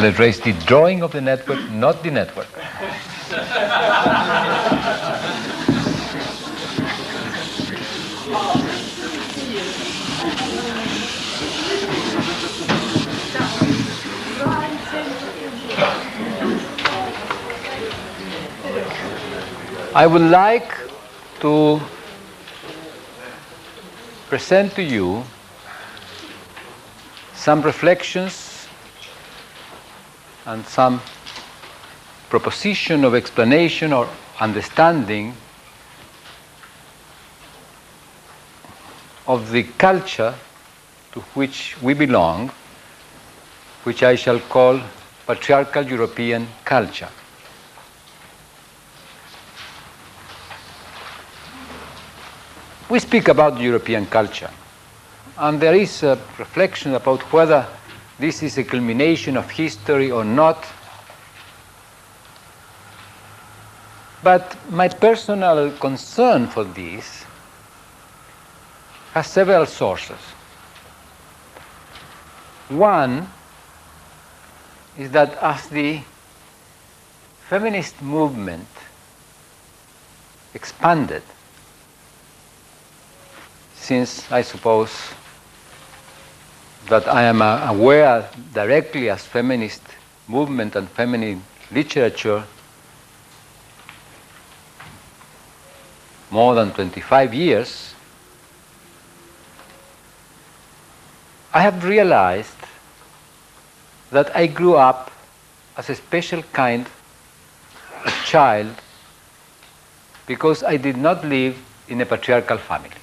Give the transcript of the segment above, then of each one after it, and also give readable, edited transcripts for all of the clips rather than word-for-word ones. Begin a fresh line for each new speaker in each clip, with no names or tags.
Let's raise the drawing of the network, not the network. I would like to present to you some reflections and some proposition of explanation or understanding of the culture to which we belong, which I shall call patriarchal European culture. We speak about European culture, and there is a reflection about whether this is a culmination of history or not. But my personal concern for this has several sources. One is that as the feminist movement expanded, since I suppose that I am aware directly as feminist movement and feminine literature more than 25 years, I have realized that I grew up as a special kind of child because I did not live in a patriarchal family.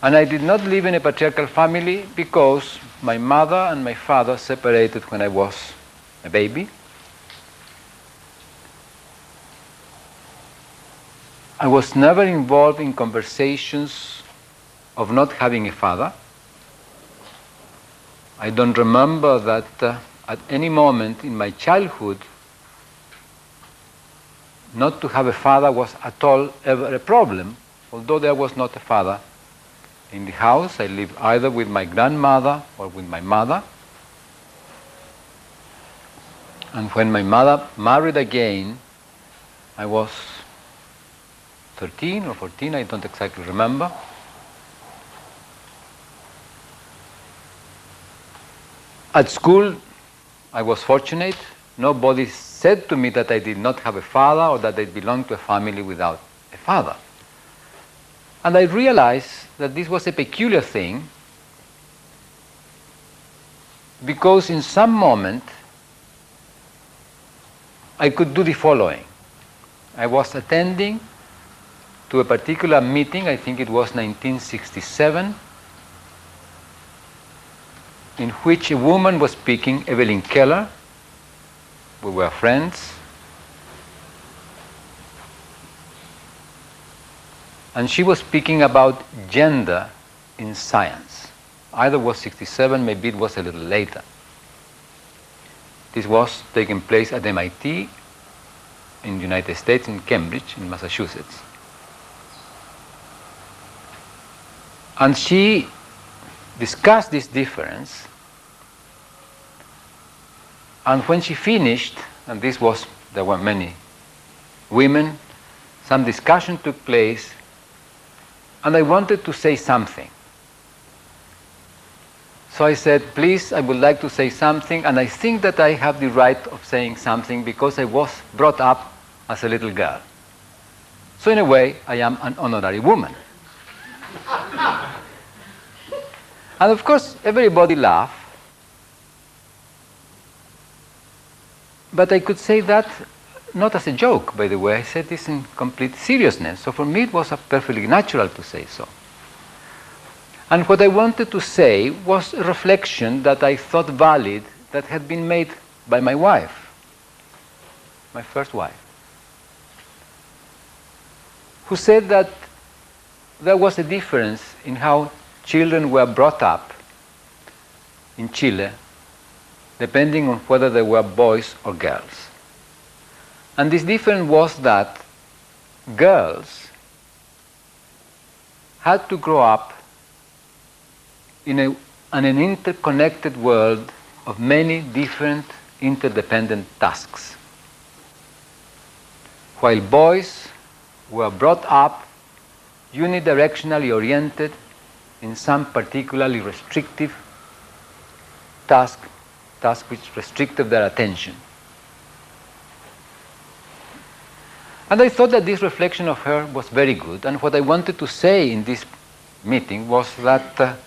And I did not live in a patriarchal family because my mother and my father separated when I was a baby. I was never involved in conversations of not having a father. I don't remember that at any moment in my childhood not to have a father was at all ever a problem, although there was not a father in the house. I lived either with my grandmother or with my mother. And when my mother married again, I was 13 or 14, I don't exactly remember. At school, I was fortunate. Nobody said to me that I did not have a father or that I belonged to a family without a father. And I realized that this was a peculiar thing because in some moment I could do the following. I was attending to a particular meeting, I think it was 1967, in which a woman was speaking, Evelyn Keller. We were friends. And she was speaking about gender in science. Either was 67, maybe it was a little later. This was taking place at MIT in the United States, in Cambridge, in Massachusetts. And she discussed this difference. And when she finished, and there were many women, some discussion took place, and I wanted to say something. So I said, please, I would like to say something, and I think that I have the right of saying something because I was brought up as a little girl. So in a way, I am an honorary woman. And of course, everybody laughed. But I could say that not as a joke, by the way. I said this in complete seriousness. So for me, it was perfectly natural to say so. And what I wanted to say was a reflection that I thought valid that had been made by my wife, my first wife, who said that there was a difference in how children were brought up in Chile, depending on whether they were boys or girls. And this difference was that girls had to grow up in an interconnected world of many different interdependent tasks. While boys were brought up unidirectionally oriented in some particularly restrictive task which restricted their attention. And I thought that this reflection of her was very good, and what I wanted to say in this meeting was that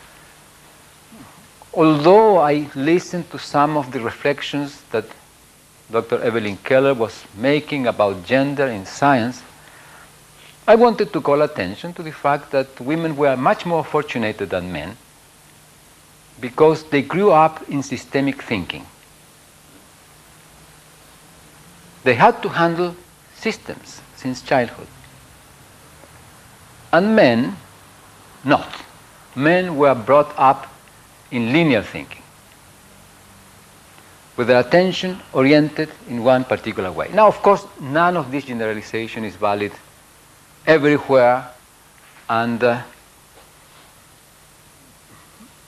although I listened to some of the reflections that Dr. Evelyn Keller was making about gender in science, I wanted to call attention to the fact that women were much more fortunate than men because they grew up in systemic thinking. They had to handle systems since childhood. And men, not. Men were brought up in linear thinking, with their attention oriented in one particular way. Now, of course, none of this generalization is valid everywhere and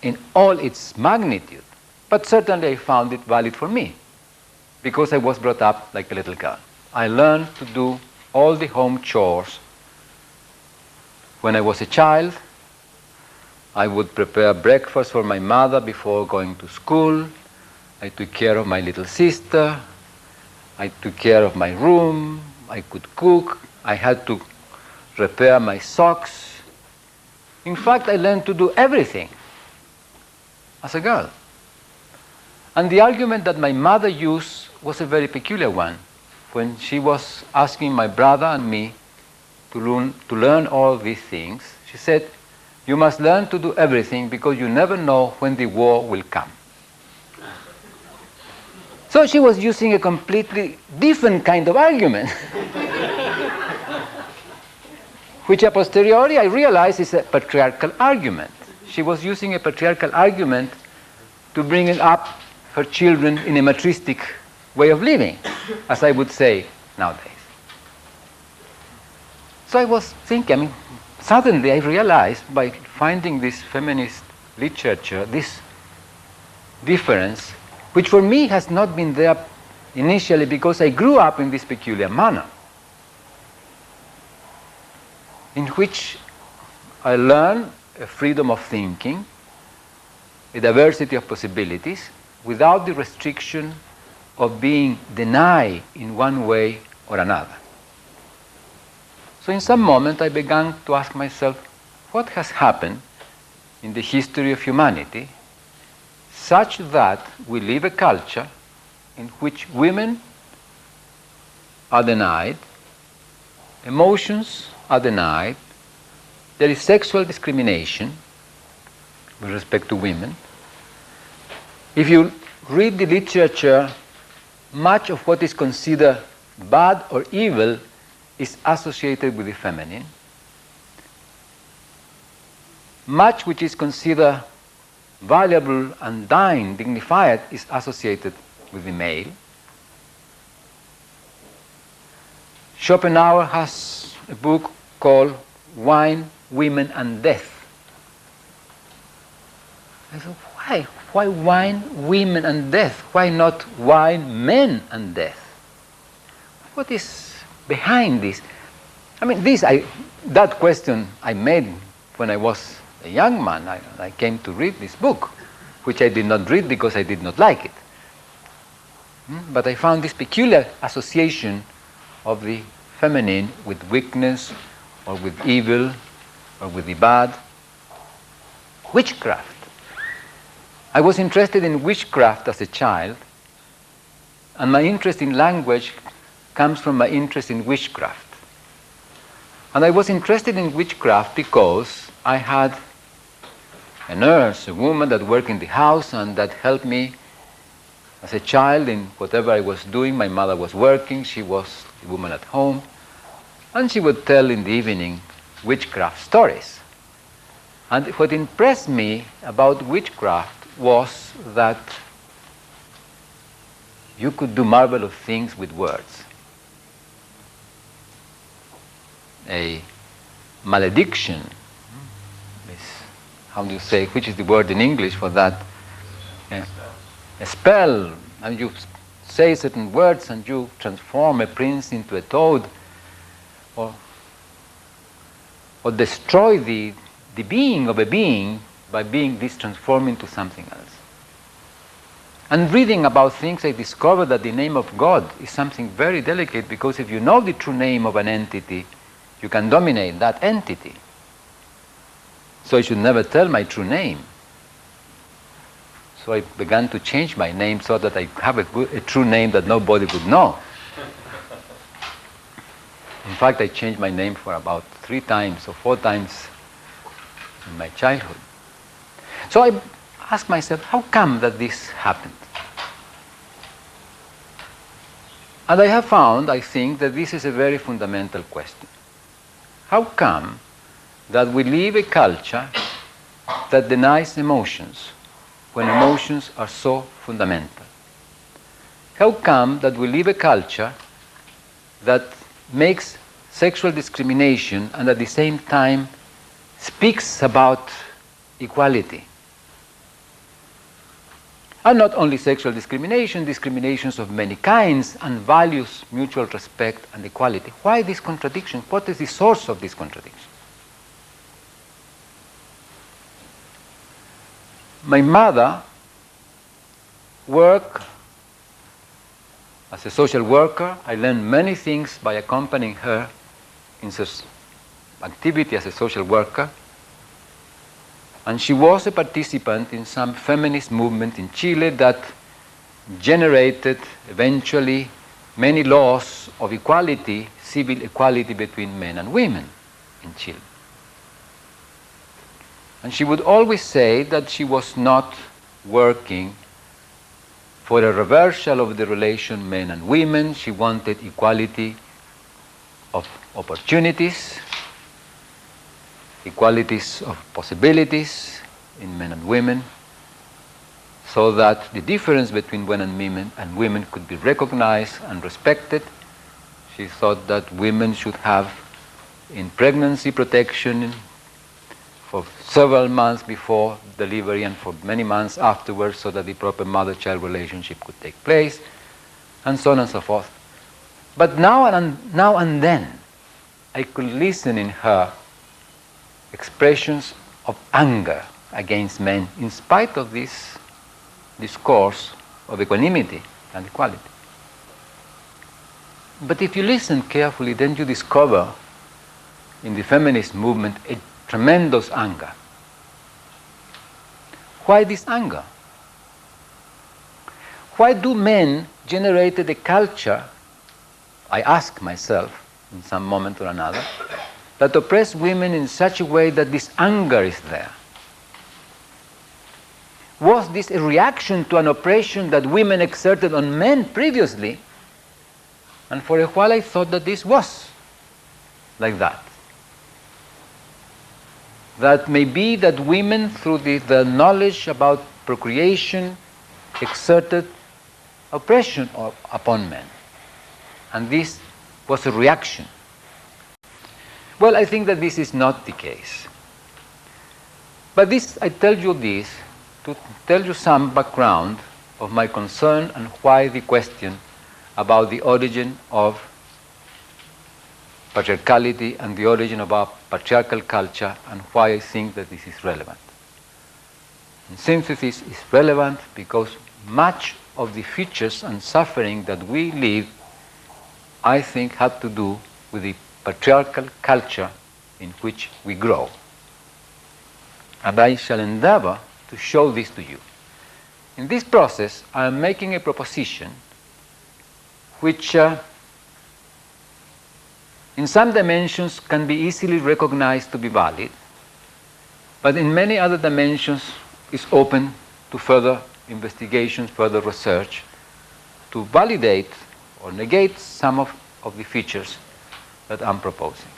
in all its magnitude, but certainly I found it valid for me because I was brought up like a little girl. I learned to do all the home chores. When I was a child, I would prepare breakfast for my mother before going to school. I took care of my little sister. I took care of my room. I could cook. I had to repair my socks. In fact, I learned to do everything as a girl. And the argument that my mother used was a very peculiar one. When she was asking my brother and me to learn all these things, she said, "You must learn to do everything because you never know when the war will come." So she was using a completely different kind of argument, which a posteriori I realized is a patriarchal argument. She was using a patriarchal argument to bring up her children in a matristic way of living, as I would say nowadays. So I was thinking, suddenly I realized by finding this feminist literature, this difference, which for me has not been there initially because I grew up in this peculiar manner, in which I learned a freedom of thinking, a diversity of possibilities, without the restriction of being denied in one way or another. So in some moment I began to ask myself, what has happened in the history of humanity such that we live a culture in which women are denied, emotions are denied, there is sexual discrimination with respect to women. If you read the literature, much of what is considered bad or evil is associated with the feminine. Much which is considered valuable and dignified is associated with the male. Schopenhauer has a book called Wine, Women and Death. I thought, why wine, women and death? Why not wine, men and death? What is behind this? I mean, that question I made when I was a young man. I came to read this book, which I did not read because I did not like it. But I found this peculiar association of the feminine with weakness or with evil or with the bad. Witchcraft. I was interested in witchcraft as a child, and my interest in language comes from my interest in witchcraft. And I was interested in witchcraft because I had a nurse, a woman that worked in the house and that helped me as a child in whatever I was doing. My mother was working, she was the woman at home, and she would tell in the evening witchcraft stories. And what impressed me about witchcraft was that you could do marvelous things with words. A malediction is, how do you say, which is the word in English for that? a spell, and you say certain words and you transform a prince into a toad, or destroy the being of a being by being this transformed into something else. And reading about things, I discovered that the name of God is something very delicate, because if you know the true name of an entity, you can dominate that entity. So I should never tell my true name. So I began to change my name so that I have a true name that nobody would know. In fact, I changed my name for about 3 times or 4 times in my childhood. So I asked myself, how come that this happened? And I have found, I think, that this is a very fundamental question. How come that we live a culture that denies emotions when emotions are so fundamental? How come that we live a culture that makes sexual discrimination and at the same time speaks about equality? And not only sexual discrimination, discriminations of many kinds, and values mutual respect and equality. Why this contradiction? What is the source of this contradiction? My mother worked as a social worker. I learned many things by accompanying her in such activity as a social worker. And she was a participant in some feminist movement in Chile that generated eventually many laws of equality, civil equality between men and women in Chile. And she would always say that she was not working for a reversal of the relation men and women. She wanted equality of opportunities, equalities of possibilities in men and women, so that the difference between men and women could be recognized and respected. She thought that women should have in pregnancy protection for several months before delivery and for many months afterwards, so that the proper mother-child relationship could take place, and so on and so forth. But now and then, I could listen in her expressions of anger against men in spite of this discourse of equanimity and equality. But if you listen carefully, then you discover in the feminist movement a tremendous anger. Why this anger? Why do men generate a culture, I ask myself in some moment or another, that oppress women in such a way that this anger is there? Was this a reaction to an oppression that women exerted on men previously? And for a while I thought that this was like that. That maybe that women, through the knowledge about procreation, exerted oppression upon men. And this was a reaction. Well, I think that this is not the case. But I tell you this to tell you some background of my concern and why the question about the origin of patriarchality and the origin of our patriarchal culture, and why I think that this is relevant. In synthesis, is relevant because much of the features and suffering that we live, I think, have to do with the patriarchal culture in which we grow. And I shall endeavor to show this to you. In this process, I am making a proposition which in some dimensions can be easily recognized to be valid, but in many other dimensions is open to further investigation, further research, to validate or negate some of the features that I'm proposing.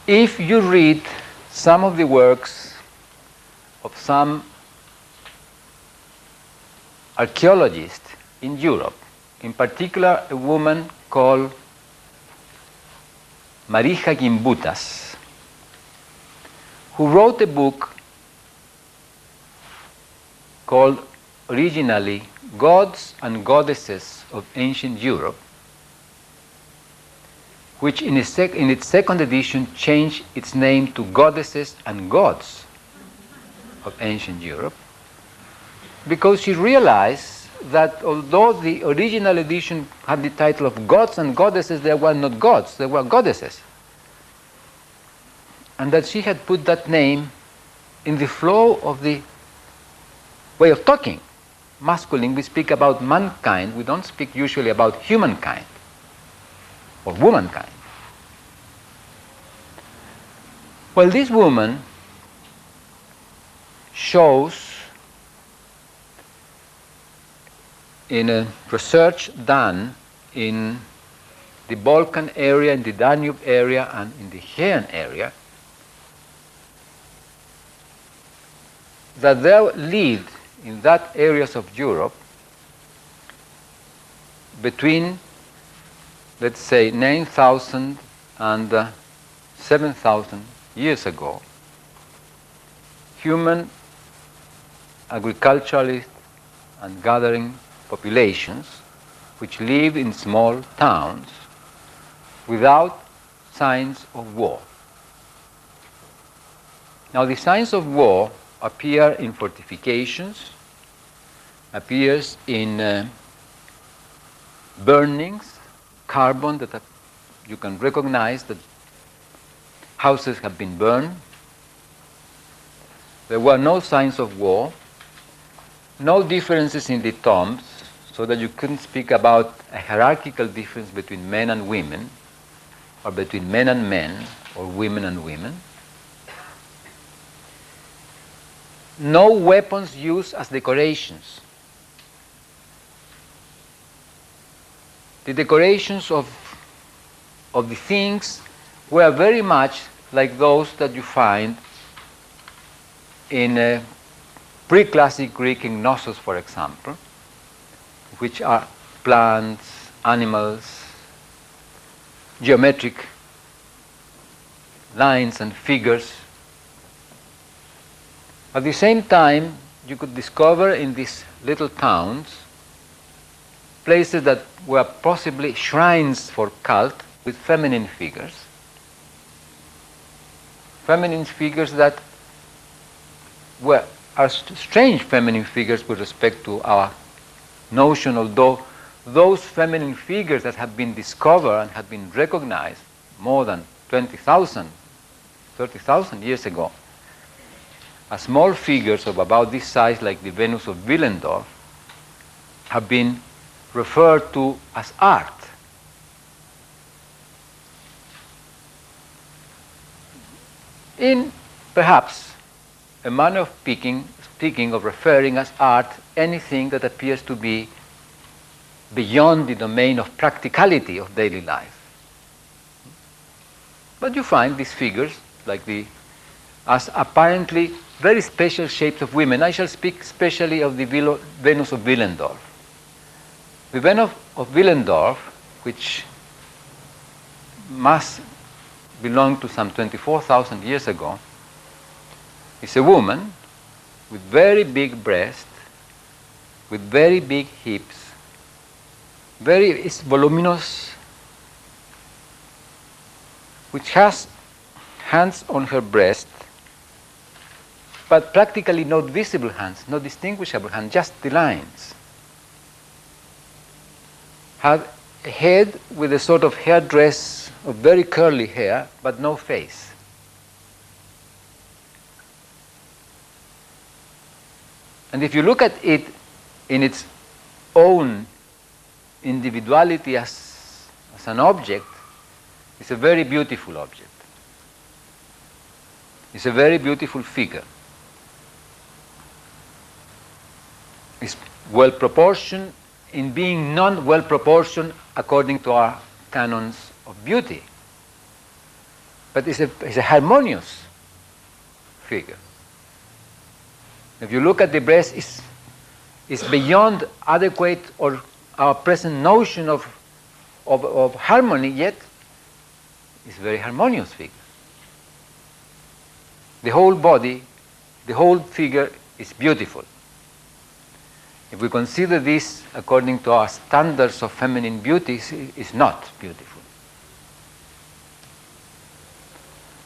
If you read some of the works of some archaeologists in Europe, in particular a woman called Marija Gimbutas, who wrote a book called originally Gods and Goddesses of Ancient Europe, which in its second edition changed its name to Goddesses and Gods of Ancient Europe, because she realized that although the original edition had the title of Gods and Goddesses, they were not gods, they were goddesses. And that she had put that name in the flow of the way of talking. Masculine, we speak about mankind, we don't speak usually about humankind or womankind. Well, this woman shows in a research done in the Balkan area, in the Danube area, and in the Aegean area, that there lived in that areas of Europe between, let's say, 9,000 and 7,000 years ago, human agriculturalist and gathering populations which live in small towns without signs of war. Now, the signs of war appear in fortifications, appears in burnings, carbon that you can recognize that houses have been burned. There were no signs of war, no differences in the tombs, so that you couldn't speak about a hierarchical difference between men and women, or between men and men, or women and women. No weapons used as decorations. The decorations of the things were very much like those that you find in pre-classic Greek in Knossos, for example, which are plants, animals, geometric lines and figures. At the same time, you could discover in these little towns places that were possibly shrines for cult with feminine figures. Feminine figures that are strange feminine figures with respect to our notion, although those feminine figures that have been discovered and have been recognized more than 20,000, 30,000 years ago, as small figures of about this size, like the Venus of Willendorf, have been referred to as art. In perhaps a manner of speaking of referring as art anything that appears to be beyond the domain of practicality of daily life. But you find these figures like as apparently very special shapes of women. I shall speak especially of the Venus of Willendorf. The Venus of Willendorf, which must belong to some 24,000 years ago, is a woman with very big breasts, with very big hips, is voluminous, which has hands on her breast, but practically not visible hands, not distinguishable hands, just the lines. Had a head with a sort of hairdress of very curly hair, but no face. And if you look at it in its own individuality as an object, it's a very beautiful object. It's a very beautiful figure. It's well proportioned in being not well proportioned according to our canons of beauty. But it's a harmonious figure. If you look at the breast, it's beyond adequate or our present notion of harmony, yet it's a very harmonious figure. The whole body, the whole figure is beautiful. if we consider this according to our standards of feminine beauty, is not beautiful.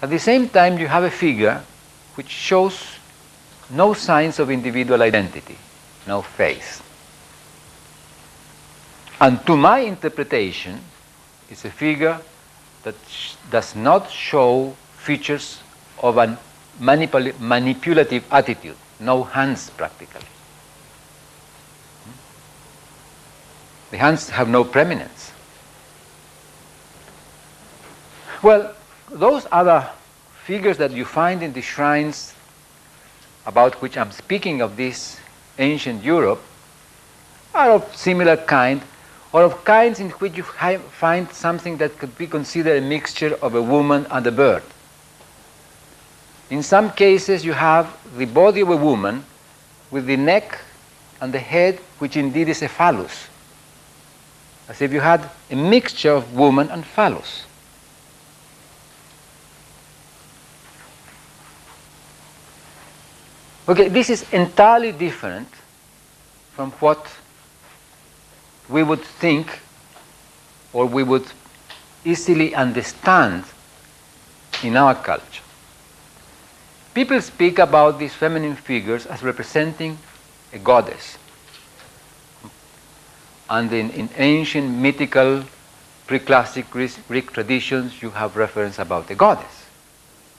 At the same time, you have a figure which shows no signs of individual identity, no face. And to my interpretation, it's a figure that does not show features of a manipulative attitude, no hands practically. The hands have no preeminence. Well, those other figures that you find in the shrines about which I'm speaking of this ancient Europe are of similar kind, or of kinds in which you find something that could be considered a mixture of a woman and a bird. In some cases you have the body of a woman with the neck and the head, which indeed is a phallus, as if you had a mixture of woman and phallus. Okay, this is entirely different from what we would think or we would easily understand in our culture. People speak about these feminine figures as representing a goddess. And in ancient mythical pre-classic Greek traditions, you have reference about a goddess.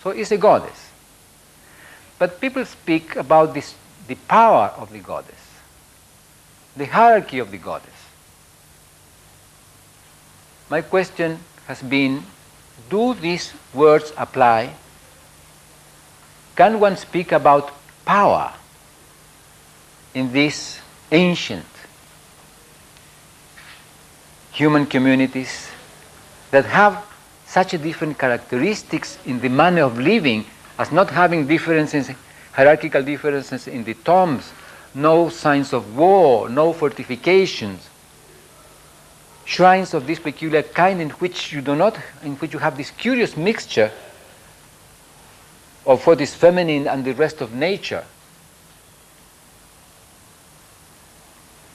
So it's a goddess. But people speak about the power of the goddess, the hierarchy of the goddess. My question has been, do these words apply? Can one speak about power in these ancient human communities that have such a different characteristics in the manner of living, as not having differences, hierarchical differences in the tombs, no signs of war, no fortifications, shrines of this peculiar kind in which you have this curious mixture of what is feminine and the rest of nature,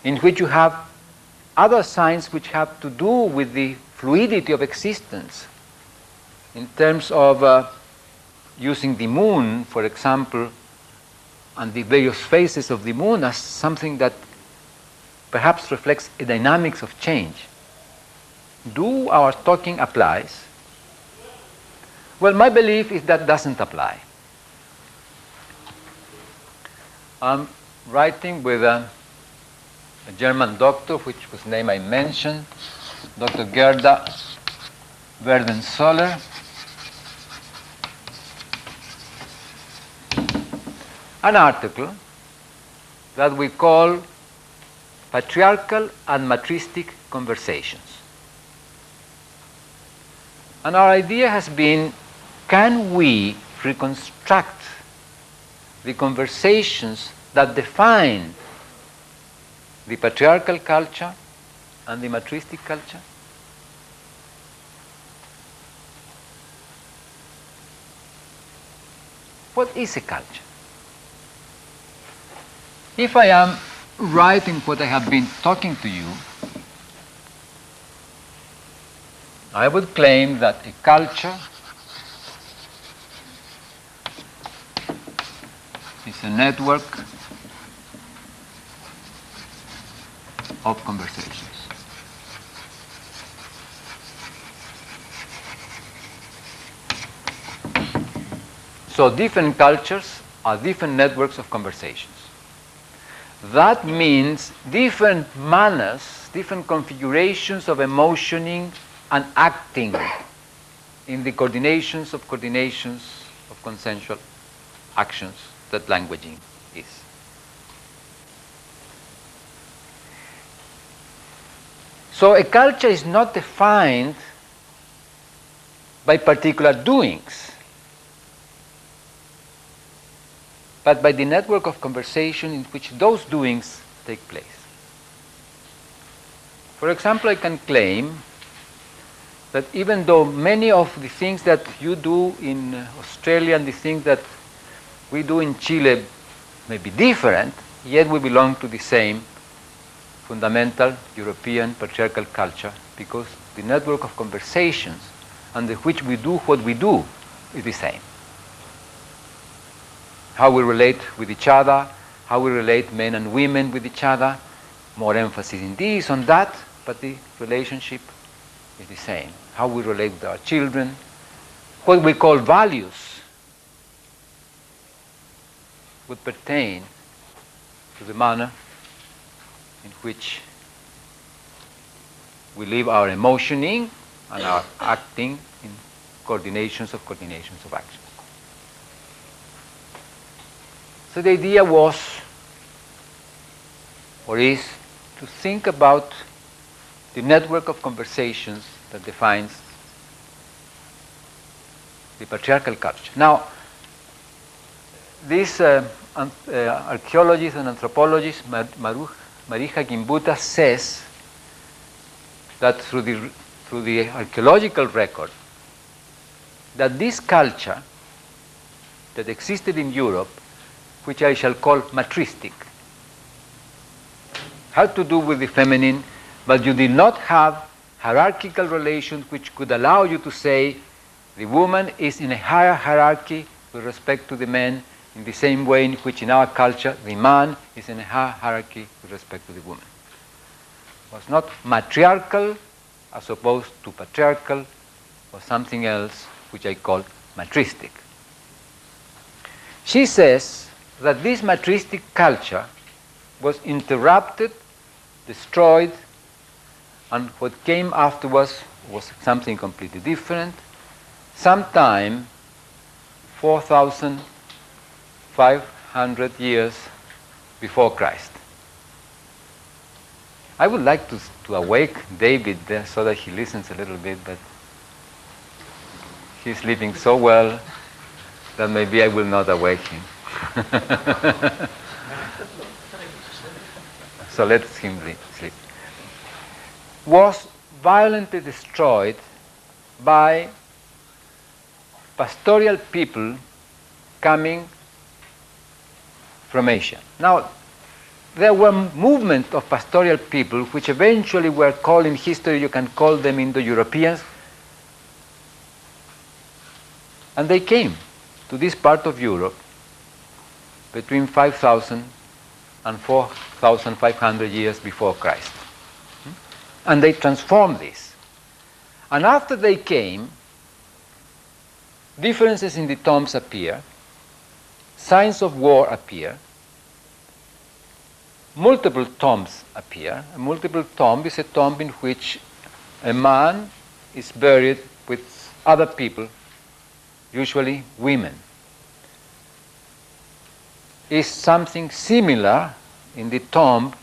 in which you have other signs which have to do with the fluidity of existence, in terms of using the moon, for example, and the various phases of the moon as something that perhaps reflects a dynamics of change. Do our talking applies? Well, my belief is that doesn't apply. I'm writing with a German doctor, which was name I mentioned, Dr. Gerda Werdensoller, an article that we call Patriarchal and Matristic Conversations. And our idea has been, can we reconstruct the conversations that define the patriarchal culture and the matristic culture? What is a culture? If I am right in what I have been talking to you, I would claim that a culture is a network of conversations. So different cultures are different networks of conversations. That means different manners, different configurations of emotioning and acting in the coordinations of consensual actions that languaging is. So a culture is not defined by particular doings, but by the network of conversation in which those doings take place. For example, I can claim that even though many of the things that you do in Australia and the things that we do in Chile may be different, yet we belong to the same fundamental European patriarchal culture, because the network of conversations under which we do what we do is the same. How we relate with each other, how we relate men and women with each other, more emphasis in this, on that, but the relationship is the same. How we relate with our children, what we call values would pertain to the manner in which we live our emotioning and our acting in coordinations of actions. So the idea was, or is, to think about the network of conversations that defines the patriarchal culture. Now, this archaeologist and anthropologist Marija Gimbutas says that through the archaeological record, that this culture that existed in Europe, which I shall call matristic, had to do with the feminine, but you did not have hierarchical relations which could allow you to say the woman is in a higher hierarchy with respect to the men, in the same way in which in our culture the man is in a higher hierarchy with respect to the woman. It was not matriarchal as opposed to patriarchal or something else which I call matristic. She says that this matristic culture was interrupted, destroyed, and what came afterwards was something completely different. Sometime 4,500 years before Christ. I would like to awake David there so that he listens a little bit, but he's sleeping so well that maybe I will not awake him. So let him sleep. Was violently destroyed by pastoral people coming from Asia. Now, there were movements of pastoral people which eventually were called in history, you can call them Indo-Europeans, and they came to this part of Europe between 5,000 and 4,500 years before Christ. And they transformed this. And after they came, differences in the tombs appear, signs of war appear, multiple tombs appear. A multiple tomb is a tomb in which a man is buried with other people, usually women. Is something similar in the tomb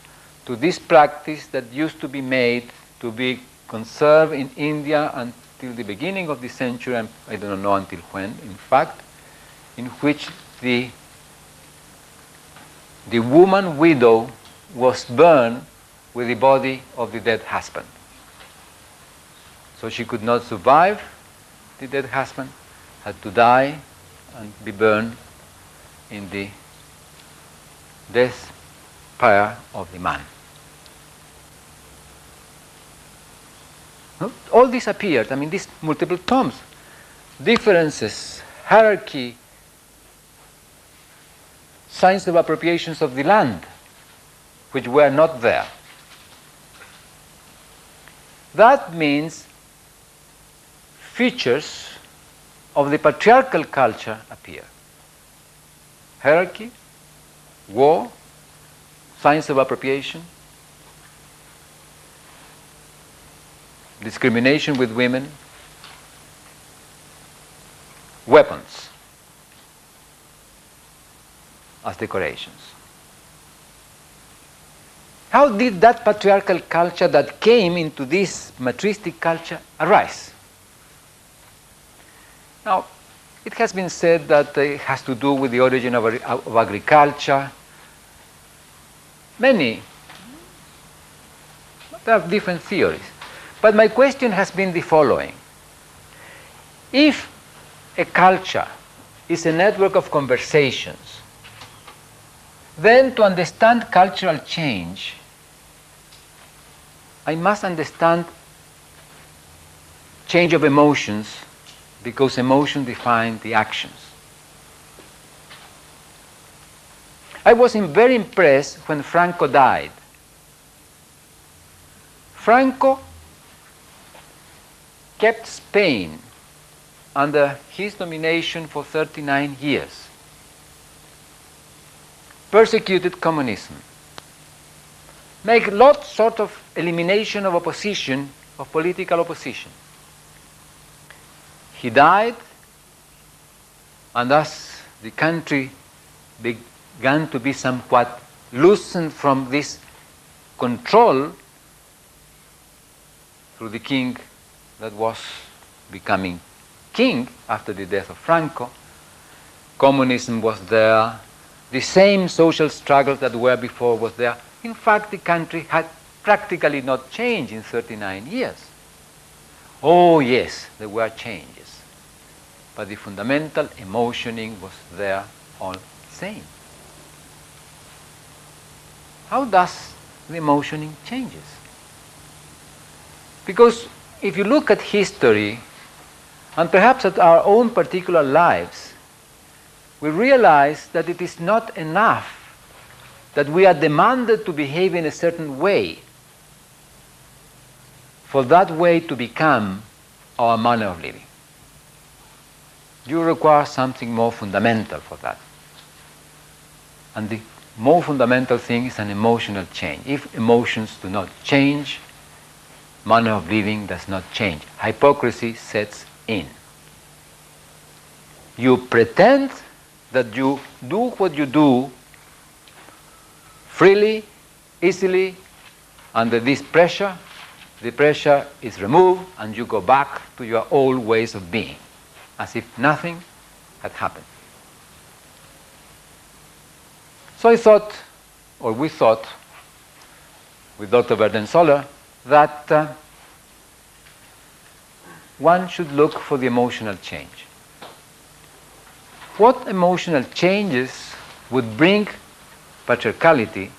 to this practice that used to be made to be conserved in India until the beginning of the century, and I don't know until when, in fact, in which the woman widow was burned with the body of the dead husband. So she could not survive the dead husband, had to die and be burned in the death pyre of the man. All this appeared, I mean, these multiple tombs, differences, hierarchy, signs of appropriations of the land, which were not there. That means features of the patriarchal culture appear. Hierarchy, war, signs of appropriation, discrimination with women, weapons as decorations. How did that patriarchal culture that came into this matristic culture arise? Now, it has been said that it has to do with the origin of agriculture. There are different theories. But my question has been the following. If a culture is a network of conversations, then to understand cultural change, I must understand change of emotions because emotion define the actions. I was very impressed when Franco died. Franco kept Spain under his domination for 39 years, persecuted communism, make lots sort of elimination of opposition, of political opposition. He died, and thus the country began to be somewhat loosened from this control through the king that was becoming king after the death of Franco. Communism was there. The same social struggles that were before was there. In fact, the country had practically not changed in 39 years. Oh yes, there were changes, but the fundamental emotioning was there all the same. How does the emotioning changes? Because if you look at history, and perhaps at our own particular lives, we realize that it is not enough that we are demanded to behave in a certain way for that way to become our manner of living. You require something more fundamental for that. And the more fundamental thing is an emotional change. If emotions do not change, manner of living does not change. Hypocrisy sets in. You pretend that you do what you do freely, easily, under this pressure. The pressure is removed and you go back to your old ways of being, as if nothing had happened. So I thought, or we thought, with Dr. Werdensoller, that one should look for the emotional change. What emotional changes would bring patriarchality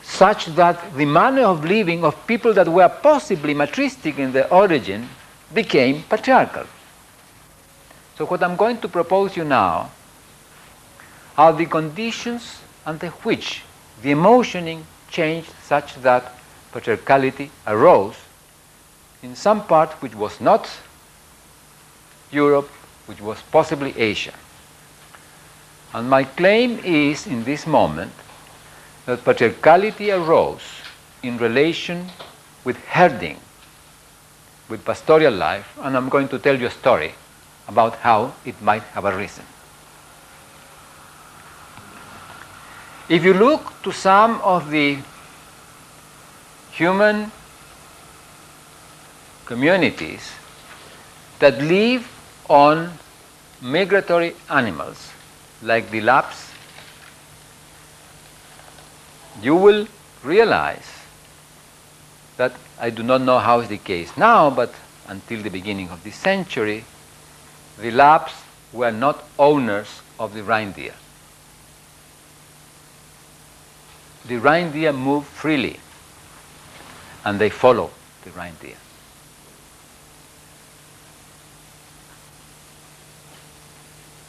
such that the manner of living of people that were possibly matristic in their origin became patriarchal? So what I'm going to propose you now are the conditions under which the emotioning changed such that patriarchality arose in some part which was not Europe, which was possibly Asia. And my claim is, in this moment, that patriarchality arose in relation with herding, with pastoral life, and I'm going to tell you a story about how it might have arisen. If you look to some of the human communities that live on migratory animals, like the lapse, you will realize that I do not know how is the case now, but until the beginning of this century, the lapse were not owners of the reindeer. The reindeer move freely, and they follow the reindeer.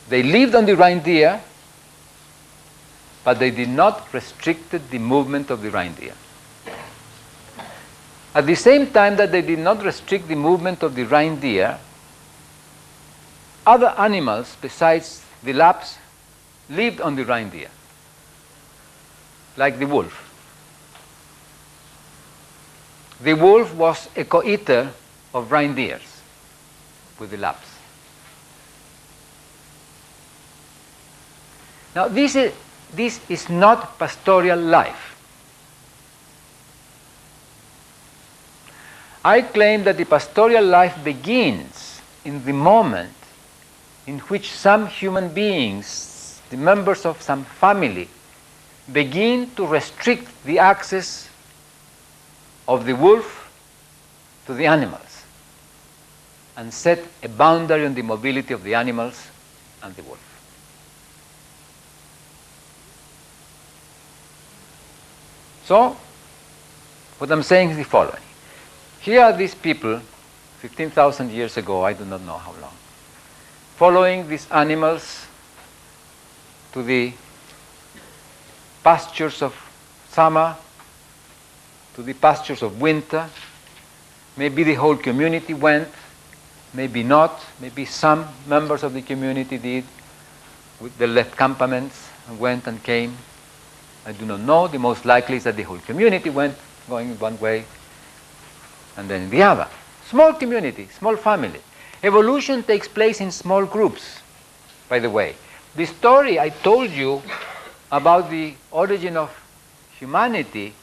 They lived on the reindeer, but they did not restrict the movement of the reindeer. At the same time that they did not restrict the movement of the reindeer, other animals besides the lapse lived on the reindeer, like the wolf. The wolf was a co-eater of reindeers with the lapse. Now this is not pastoral life. I claim that the pastoral life begins in the moment in which some human beings, the members of some family, begin to restrict the access of the wolf to the animals and set a boundary on the mobility of the animals and the wolf. So, what I'm saying is the following. Here are these people, 15,000 years ago, I do not know how long, following these animals to the pastures of summer, to the pastures of winter. Maybe the whole community went, maybe not, maybe some members of the community did. They left campaments and went and came. I do not know. The most likely is that the whole community went, going in one way and then in the other. Small community, small family. Evolution takes place in small groups, by the way. The story I told you about the origin of humanity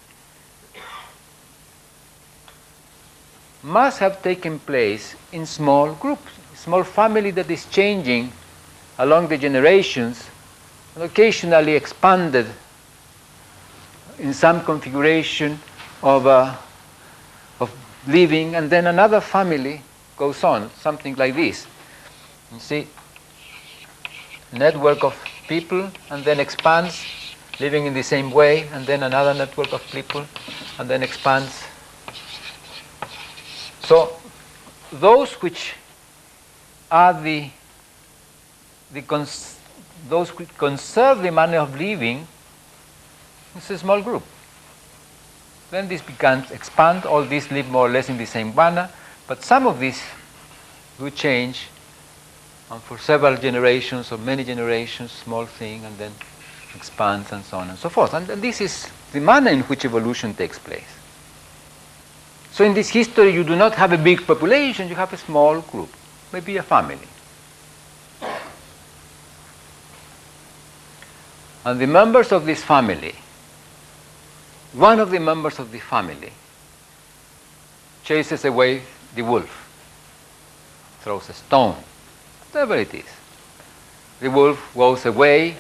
must have taken place in small groups, small family that is changing along the generations and occasionally expanded in some configuration of living, and then another family goes on, something like this. You see, network of people, and then expands, living in the same way, and then another network of people, and then expands. So, those which are those which conserve the manner of living, it's a small group. Then this becomes expand, all these live more or less in the same manner, but some of these do change, and for several generations or many generations, small thing, and then expands and so on and so forth. And this is the manner in which evolution takes place. So in this history you do not have a big population, you have a small group, maybe a family. And the members of this family, one of the members of the family chases away the wolf, throws a stone, whatever it is. The wolf goes away,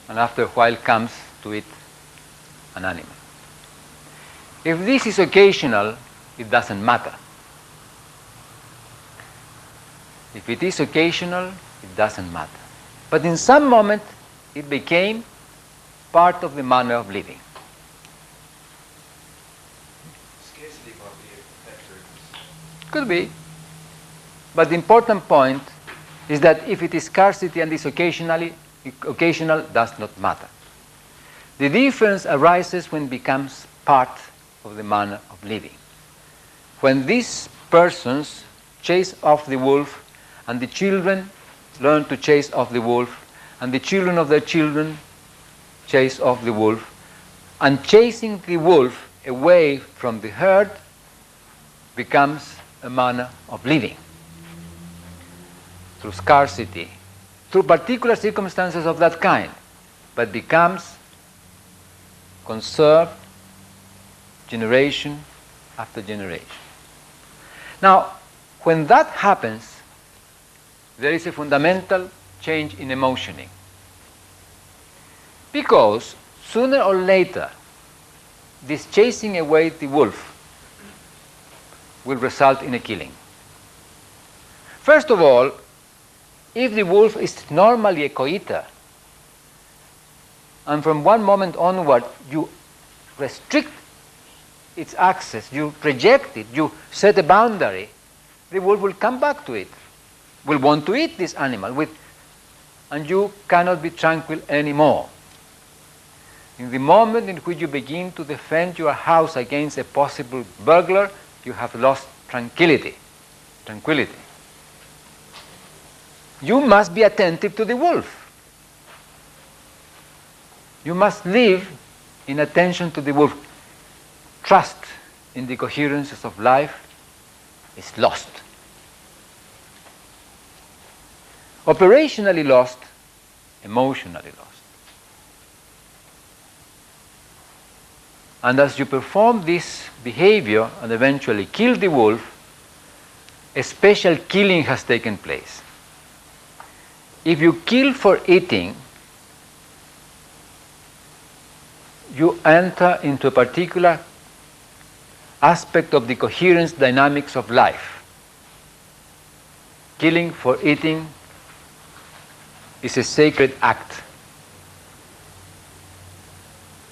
and after a while comes to eat an animal. If this is occasional, it doesn't matter. If it is occasional, it doesn't matter. But in some moment, it became part of the manner of living.
Scarcity might be a factor.
Could be. But the important point is that if it is scarcity and is occasional, does not matter. The difference arises when it becomes part of the manner of living. When these persons chase off the wolf, and the children learn to chase off the wolf, and the children of their children chase off the wolf, and chasing the wolf away from the herd becomes a manner of living. Through scarcity, through particular circumstances of that kind, but becomes conserved generation after generation. Now, when that happens, there is a fundamental change in emotioning. Because sooner or later, this chasing away the wolf will result in a killing. First of all, if the wolf is normally a coeater, and from one moment onward you restrict its access, you reject it, you set a boundary, the wolf will come back to it, will want to eat this animal, and you cannot be tranquil anymore. In the moment in which you begin to defend your house against a possible burglar, you have lost tranquility. You must be attentive to the wolf. You must live in attention to the wolf. Trust in the coherences of life is lost. Operationally lost, emotionally lost. And as you perform this behavior and eventually kill the wolf, a special killing has taken place. If you kill for eating, you enter into a particular aspect of the coherence dynamics of life. Killing for eating is a sacred act.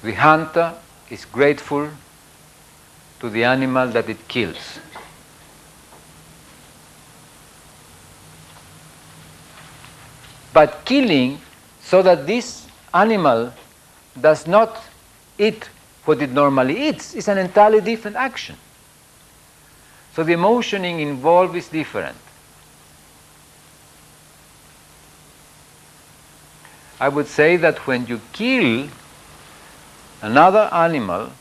The hunter is grateful to the animal that it kills. But killing so that this animal does not eat what it normally eats is an entirely different action. So the emotioning involved is different. I would say that when you kill another animal,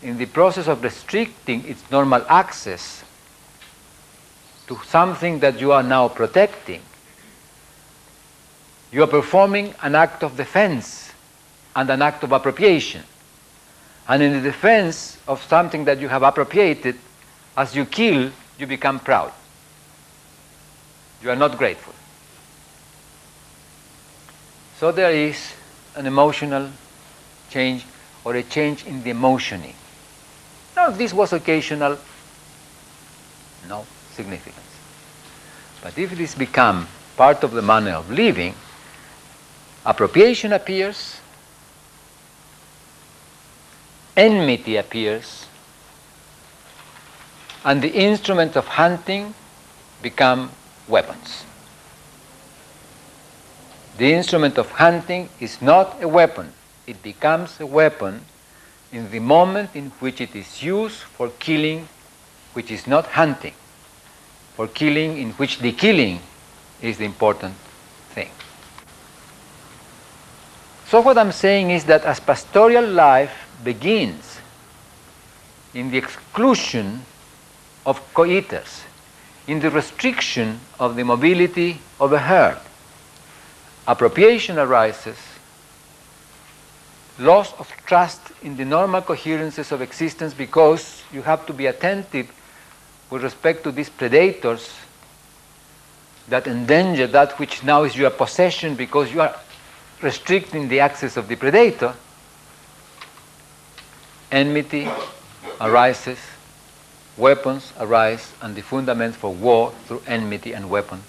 in the process of restricting its normal access to something that you are now protecting, you are performing an act of defense and an act of appropriation. And in the defense of something that you have appropriated, as you kill, you become proud. You are not grateful. So there is an emotional change or a change in the emotioning. Now, this was occasional, no significance. But if this becomes part of the manner of living, appropriation appears, enmity appears, and the instruments of hunting become weapons. The instrument of hunting is not a weapon. It becomes a weapon in the moment in which it is used for killing, which is not hunting, for killing in which the killing is the important thing. So what I'm saying is that as pastoral life begins in the exclusion of coeters, in the restriction of the mobility of a herd, appropriation arises, loss of trust in the normal coherences of existence, because you have to be attentive with respect to these predators that endanger that which now is your possession, because you are restricting the access of the predator. Enmity arises, weapons arise, and the fundaments for war through enmity and weapons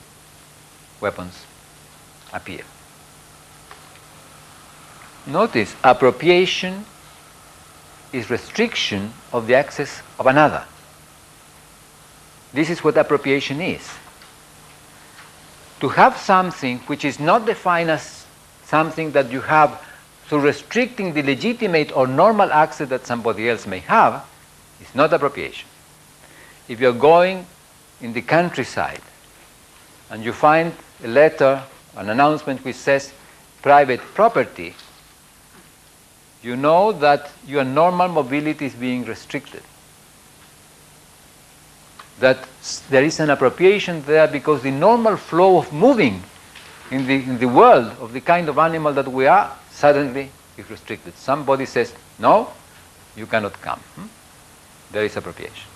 appear. Notice, appropriation is restriction of the access of another. This is what appropriation is. To have something which is not defined as something that you have through restricting the legitimate or normal access that somebody else may have is not appropriation. If you're going in the countryside and you find a letter, an announcement which says private property, you know that your normal mobility is being restricted. That there is an appropriation there because the normal flow of moving in the world of the kind of animal that we are suddenly is restricted. Somebody says, no, you cannot come. There is appropriation.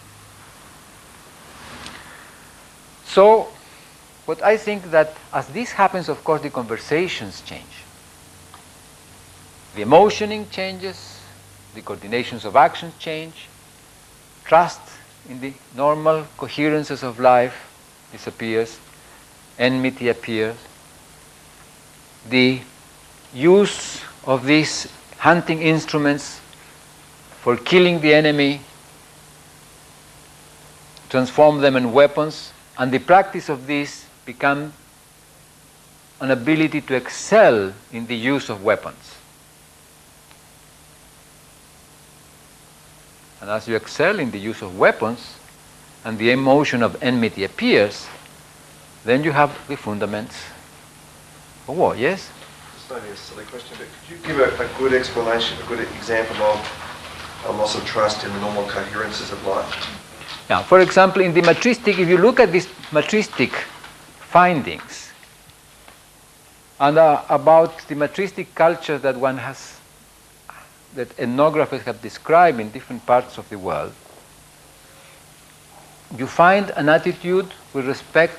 So, what I think that as this happens, of course, the conversations change. The emotioning changes, the coordinations of actions change, trust in the normal coherences of life disappears, enmity appears, the use of these hunting instruments for killing the enemy transform them in weapons, and the practice of this become an ability to excel in the use of weapons. And as you excel in the use of weapons and the emotion of enmity appears, then you have the fundaments for war, yes?
It's maybe a silly question, but could you give a good explanation, a good example of a loss of trust in the normal coherences of life?
Now, for example, in the matristic, if you look at these matristic findings and about the matristic culture that one has, that ethnographers have described in different parts of the world, you find an attitude with respect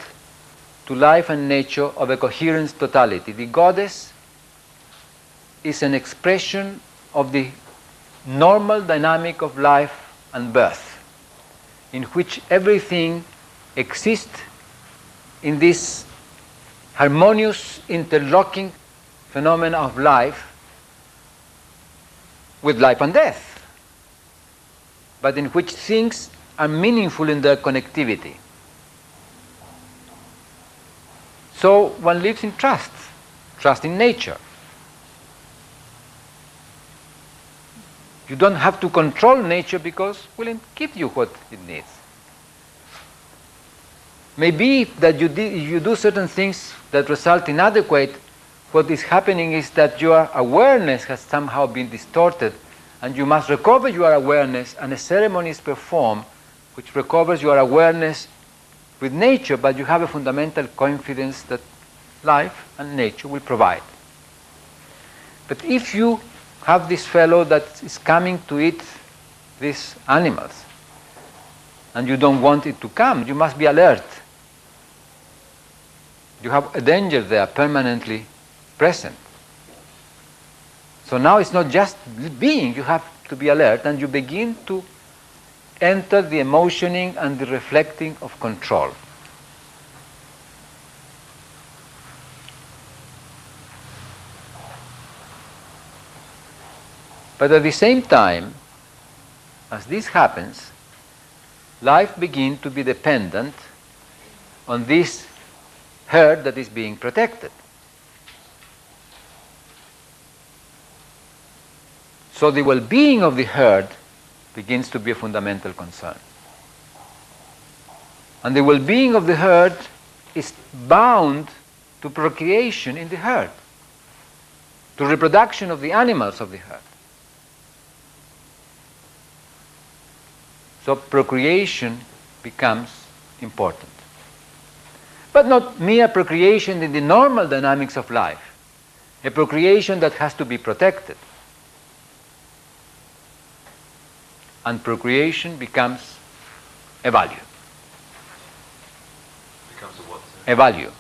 to life and nature of a coherence totality. The goddess is an expression of the normal dynamic of life and birth, in which everything exists in this harmonious interlocking phenomena of life, with life and death, but in which things are meaningful in their connectivity. So one lives in trust in nature. You don't have to control nature because it will give you what it needs. Maybe that you do certain things that result inadequate, what is happening is that your awareness has somehow been distorted, and you must recover your awareness, and a ceremony is performed which recovers your awareness with nature, but you have a fundamental confidence that life and nature will provide. But if you have this fellow that is coming to eat these animals, and you don't want it to come, you must be alert. You have a danger there permanently present. So now it's not just being, you have to be alert, and you begin to enter the emotioning and the reflecting of control. But at the same time, as this happens, life begins to be dependent on this herd that is being protected. So the well-being of the herd begins to be a fundamental concern. And the well-being of the herd is bound to procreation in the herd, to reproduction of the animals of the herd. So procreation becomes important. But not mere procreation in the normal dynamics of life, a procreation that has to be protected. And procreation becomes a value.
Becomes a what?
A value.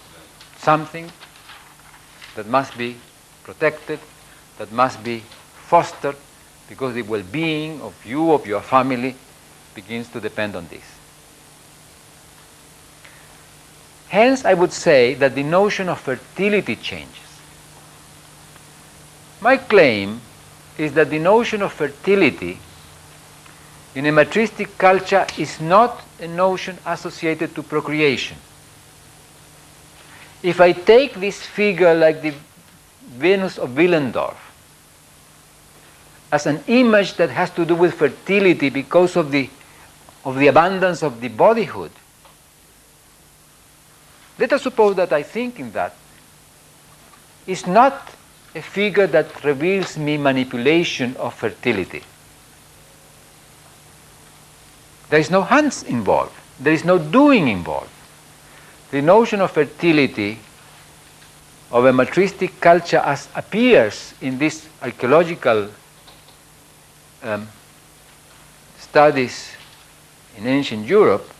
Something that must be protected, that must be fostered, because the well-being of you, of your family, begins to depend on this. Hence, I would say that the notion of fertility changes. My claim is that the notion of fertility in a matristic culture is not a notion associated to procreation. If I take this figure like the Venus of Willendorf as an image that has to do with fertility because of the abundance of the bodyhood, let us suppose that I think in that. It's not a figure that reveals me manipulation of fertility. There is no hands involved. There is no doing involved. The notion of fertility of a matristic culture as appears in these archaeological studies in ancient Europe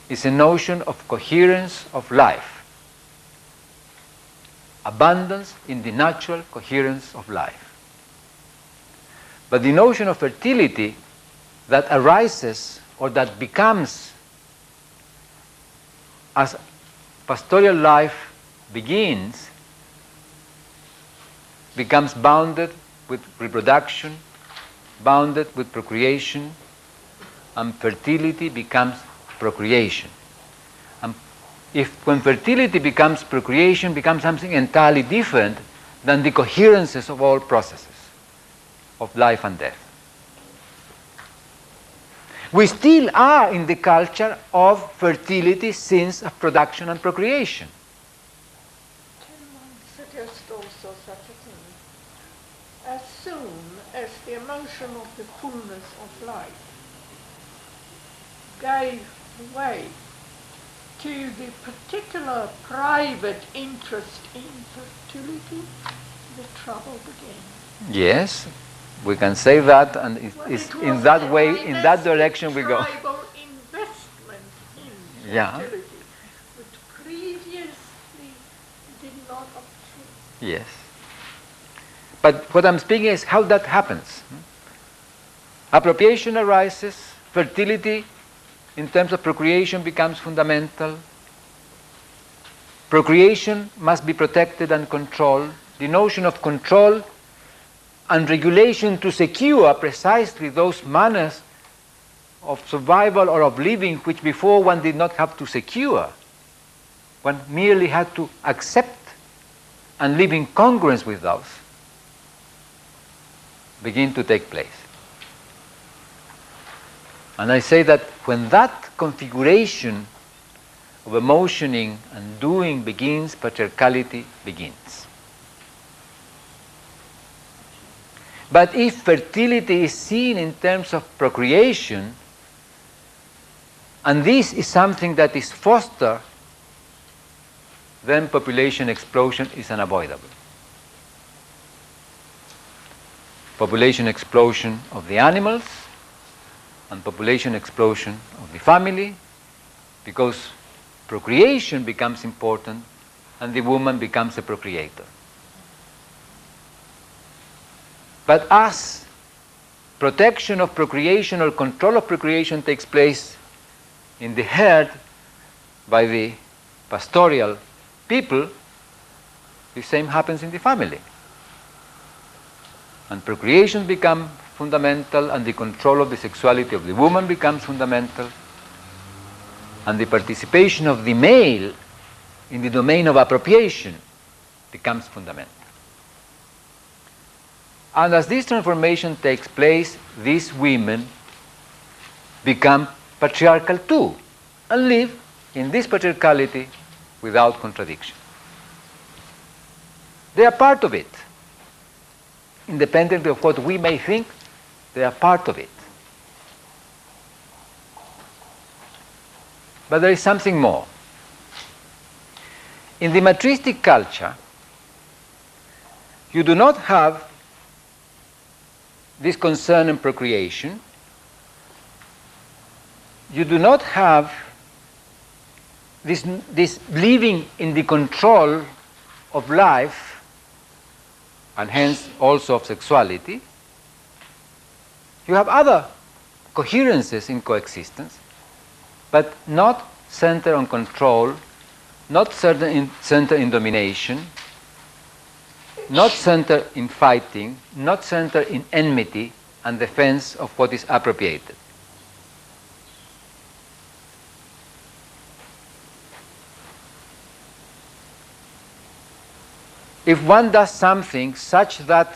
is a notion of coherence of life, abundance in the natural coherence of life. But the notion of fertility that arises or that becomes as pastoral life begins, becomes bounded with reproduction, bounded with procreation, and fertility becomes procreation. And when fertility becomes procreation, becomes something entirely different than the coherences of all processes of life and death. We still are in the culture of fertility, since of production and procreation.
Can one suggest also such a thing? As soon as the emotion of the fullness of life gave way to the particular private interest in fertility, the trouble began.
Yes, we can say that, and it's in that way, in that direction we go.
Tribal investment in
Yeah.
fertility, which previously did not obtain.
Yes. But what I'm speaking is how that happens. Appropriation arises, fertility in terms of procreation becomes fundamental. Procreation must be protected and controlled. The notion of control and regulation to secure precisely those manners of survival or of living which before one did not have to secure. One merely had to accept and live in congruence with those, begin to take place. And I say that when that configuration of emotioning and doing begins, patriarchality begins. But if fertility is seen in terms of procreation, and this is something that is fostered, then population explosion is unavoidable. Population explosion of the animals and population explosion of the family, because procreation becomes important and the woman becomes a procreator. But as protection of procreation or control of procreation takes place in the herd by the pastoral people, the same happens in the family. And procreation becomes fundamental, and the control of the sexuality of the woman becomes fundamental, and the participation of the male in the domain of appropriation becomes fundamental. And as this transformation takes place, these women become patriarchal too, and live in this patriarchality without contradiction. They are part of it. Independently of what we may think, they are part of it. But there is something more. In the matristic culture, you do not have this concern in procreation. You do not have this living in the control of life, and hence also of sexuality. You have other coherences in coexistence, but not centered on control, not centered in domination, not centered in fighting, not centered in enmity and defense of what is appropriated. If one does something such that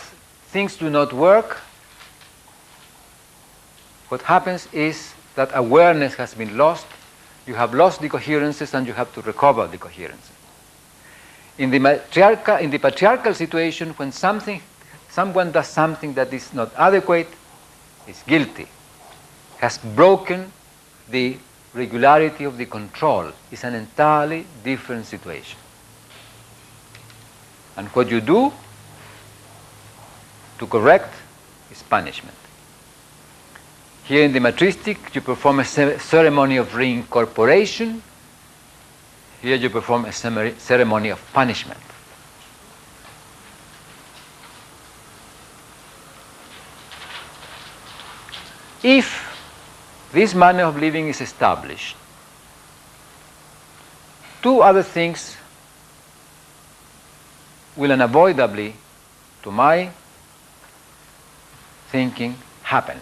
things do not work, what happens is that awareness has been lost, you have lost the coherences and you have to recover the coherences. In the patriarchal situation, when someone does something that is not adequate, is guilty, has broken the regularity of the control. It's an entirely different situation. And what you do to correct is punishment. Here in the matristic, you perform a ceremony of reincorporation. Here you perform a ceremony of punishment. If this manner of living is established, two other things will unavoidably, to my thinking, happen.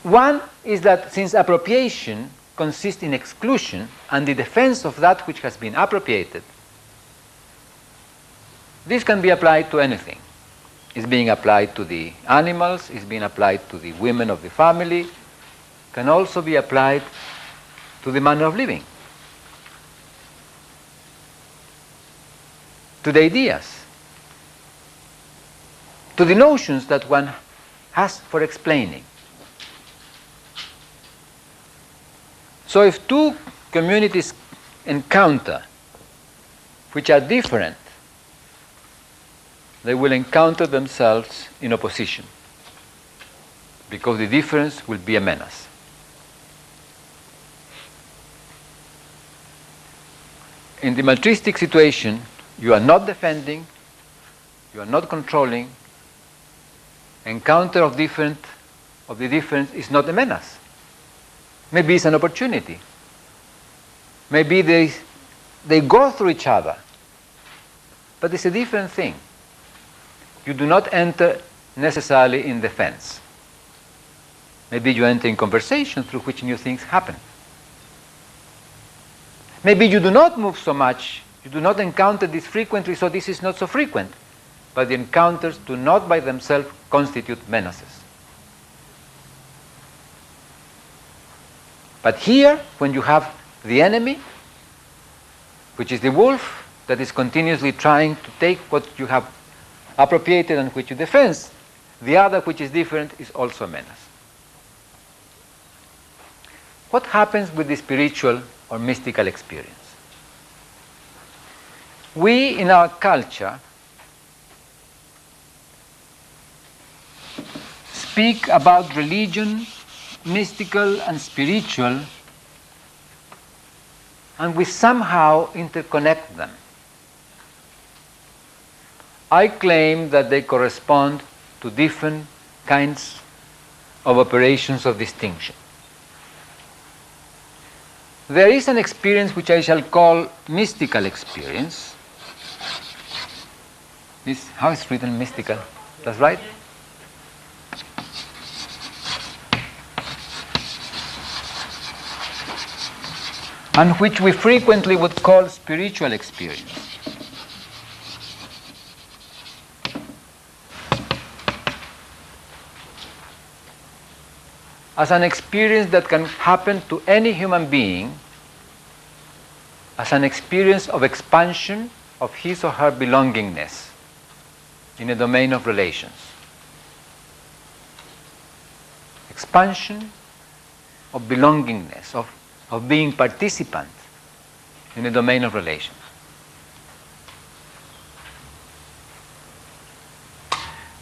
One is that since appropriation consists in exclusion and the defense of that which has been appropriated, this can be applied to anything. It's being applied to the animals, it's being applied to the women of the family, can also be applied to the manner of living, to the ideas, to the notions that one has for explaining. So if two communities encounter which are different, they will encounter themselves in opposition, because the difference will be a menace. In the matristic situation, you are not defending, you are not controlling. Encounter of the difference is not a menace. Maybe it's an opportunity. Maybe they go through each other. but it's a different thing. You do not enter necessarily in defense. Maybe you enter in conversation through which new things happen. Maybe you do not move so much, you do not encounter this frequently, so this is not so frequent. But the encounters do not by themselves constitute menaces. But here, when you have the enemy, which is the wolf that is continuously trying to take what you have appropriated and which you defend, the other, which is different, is also a menace. What happens with the spiritual or mystical experience? We, in our culture, speak about religion, mystical and spiritual, and we somehow interconnect them. I claim that they correspond to different kinds of operations of distinction. There is an experience which I shall call mystical experience. How is written mystical? That's right? And which we frequently would call spiritual experience. As an experience that can happen to any human being, as an experience of expansion of his or her belongingness in a domain of relations. Expansion of belongingness, of being participant in a domain of relations.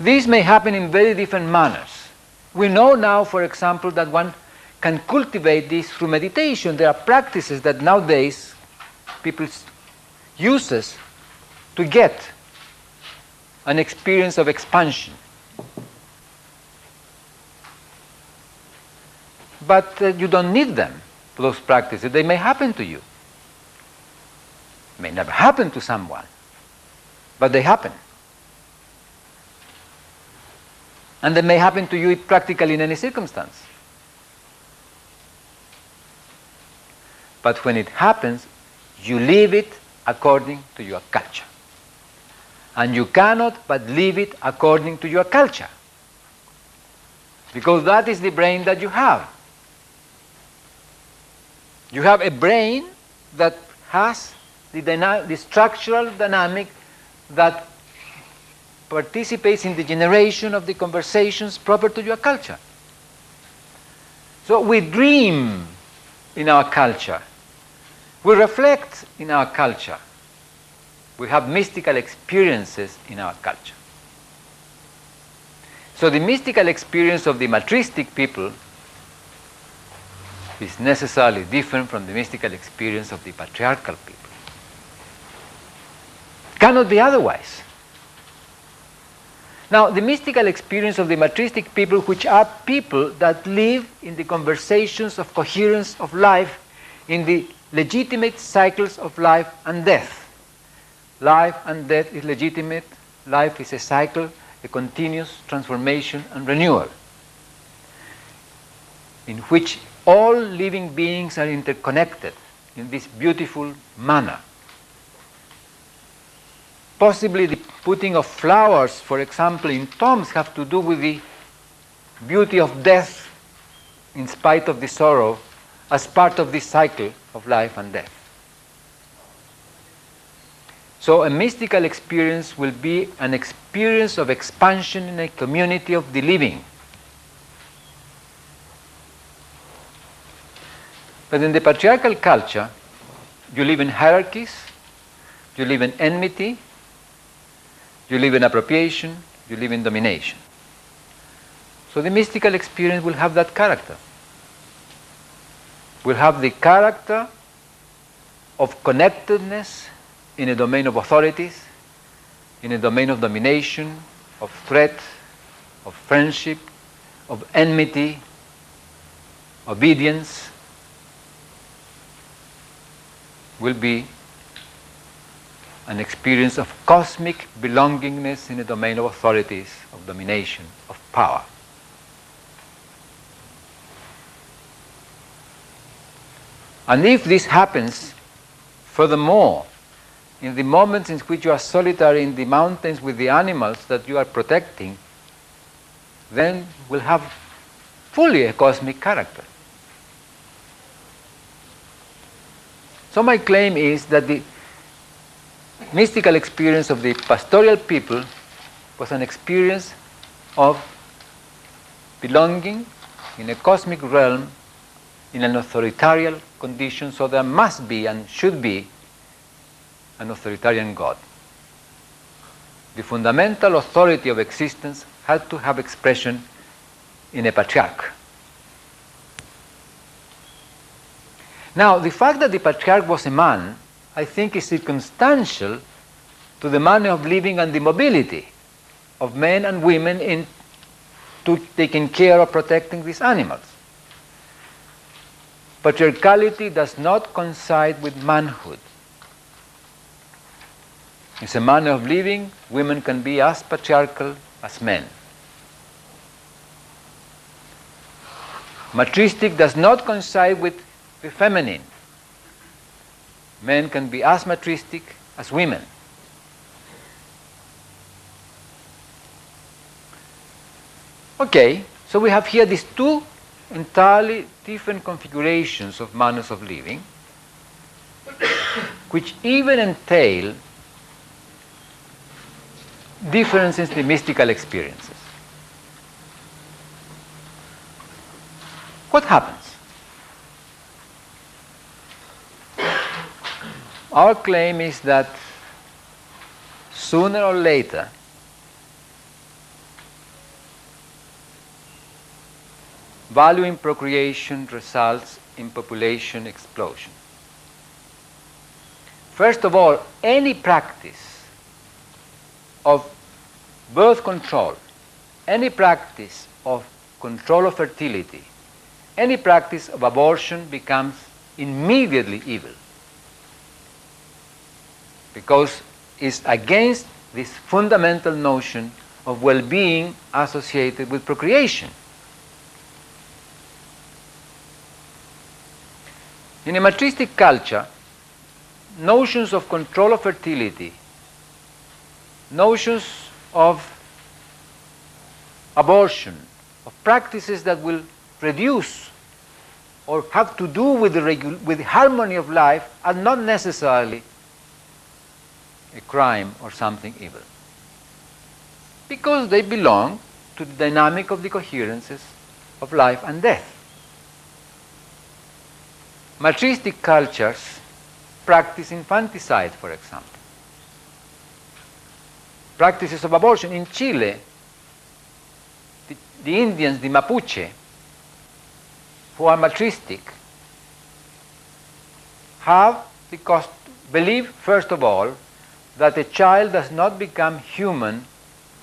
These may happen in very different manners. We know now, for example, that one can cultivate this through meditation. There are practices that nowadays people use to get an experience of expansion. But you don't need them, those practices. They may happen to you. May never happen to someone, but they happen. And they may happen to you practically in any circumstance. But when it happens, you live it according to your culture. And you cannot but live it according to your culture. Because that is the brain that you have. You have a brain that has the structural dynamic that participates in the generation of the conversations proper to your culture. So we dream in our culture. We reflect in our culture. We have mystical experiences in our culture. So the mystical experience of the matristic people is necessarily different from the mystical experience of the patriarchal people. It cannot be otherwise. Now, the mystical experience of the matristic people, which are people that live in the conversations of coherence of life, in the legitimate cycles of life and death. Life and death is legitimate. Life is a cycle, a continuous transformation and renewal, in which all living beings are interconnected in this beautiful manner. Possibly the putting of flowers, for example, in tombs have to do with the beauty of death in spite of the sorrow as part of this cycle of life and death. So a mystical experience will be an experience of expansion in a community of the living. But in the patriarchal culture, you live in hierarchies, you live in enmity, you live in appropriation, you live in domination. So the mystical experience will have that character. Will have the character of connectedness in a domain of authorities, in a domain of domination, of threat, of friendship, of enmity, obedience. Will be an experience of cosmic belongingness in a domain of authorities, of domination, of power. And if this happens, furthermore, in the moments in which you are solitary in the mountains with the animals that you are protecting, then will have fully a cosmic character. So my claim is that the mystical experience of the pastoral people was an experience of belonging in a cosmic realm in an authoritarian condition, so there must be and should be an authoritarian God. The fundamental authority of existence had to have expression in a patriarch. Now, the fact that the patriarch was a man, I think, is circumstantial to the manner of living and the mobility of men and women in taking care of protecting these animals. Patriarchality does not coincide with manhood. It's a manner of living. Women can be as patriarchal as men. Matristic does not coincide with the feminine. Men can be as matristic as women. Okay, so we have here these two entirely different configurations of manners of living, which even entail differences in mystical experiences. What happens? Our claim is that sooner or later value in procreation results in population explosion. First of all, any practice of birth control, any practice of control of fertility, any practice of abortion becomes immediately evil, because it's against this fundamental notion of well-being associated with procreation. In a matristic culture, notions of control of fertility, notions of abortion, of practices that will reduce or have to do with the harmony of life are not necessarily a crime or something evil, because they belong to the dynamic of the coherences of life and death. Matristic cultures practice infanticide, for example. Practices of abortion. In Chile, the Indians, the Mapuche, who are matristic, believe, first of all, that a child does not become human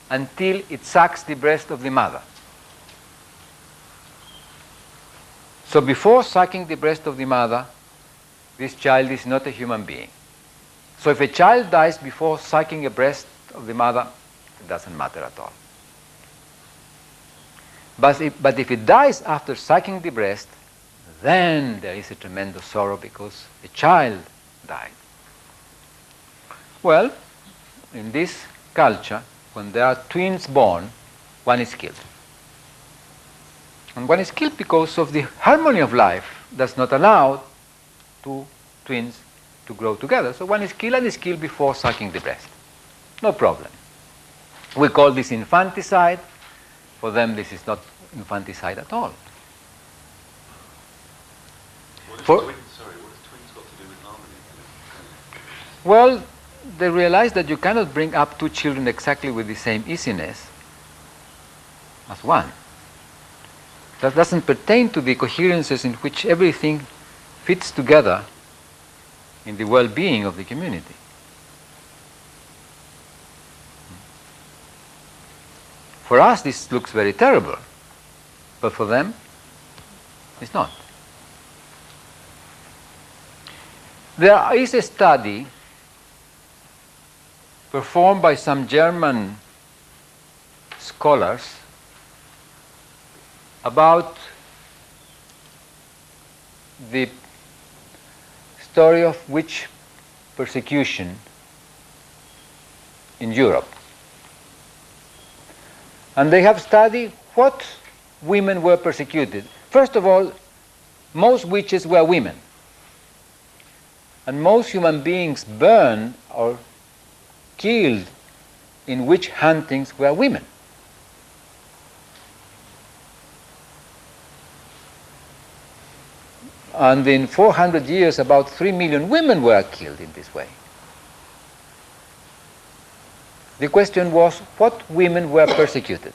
until it sucks the breast of the mother. So before sucking the breast of the mother, this child is not a human being. So if a child dies before sucking a breast of the mother, it doesn't matter at all. But if it dies after sucking the breast, then there is a tremendous sorrow because a child died. Well, in this culture, when there are twins born, one is killed. And one is killed because of the harmony of life does not allow two twins to grow together. So one is killed, and is killed before sucking the breast. No problem. We call this infanticide. For them, this is not infanticide at all.
What has twins got to do with harmony?
Well, they realize that you cannot bring up two children exactly with the same easiness as one. That doesn't pertain to the coherences in which everything fits together in the well-being of the community. For us, this looks very terrible, but for them, it's not. There is a study performed by some German scholars about the story of witch persecution in Europe. And they have studied what women were persecuted. First of all, most witches were women. And most human beings burned or killed in witch huntings were women. And in 400 years, about 3 million women were killed in this way. The question was, what women were persecuted?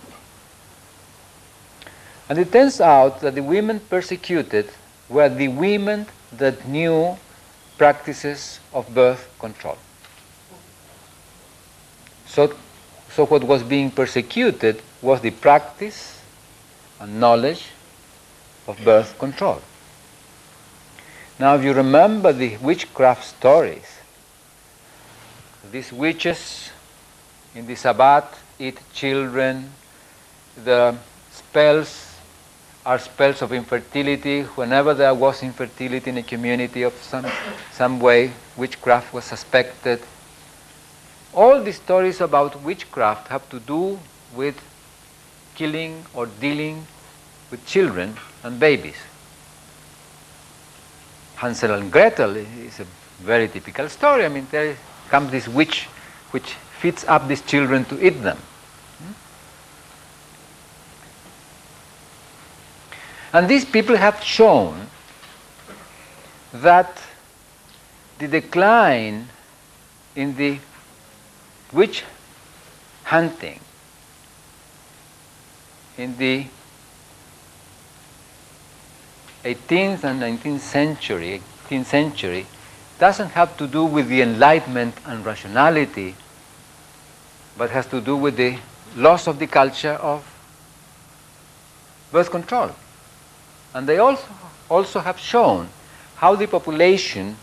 And it turns out that the women persecuted were the women that knew practices of birth control. So what was being persecuted was the practice and knowledge of birth control. Now, if you remember the witchcraft stories, these witches in the Sabbath eat children, the spells are spells of infertility. Whenever there was infertility in a community of some way, witchcraft was suspected. All the stories about witchcraft have to do with killing or dealing with children and babies. Hansel and Gretel is a very typical story. I mean, there comes this witch which feeds up these children to eat them. And these people have shown that the decline in the witch hunting in the 18th and 19th century doesn't have to do with the Enlightenment and rationality, but has to do with the loss of the culture of birth control. And they also have shown how the population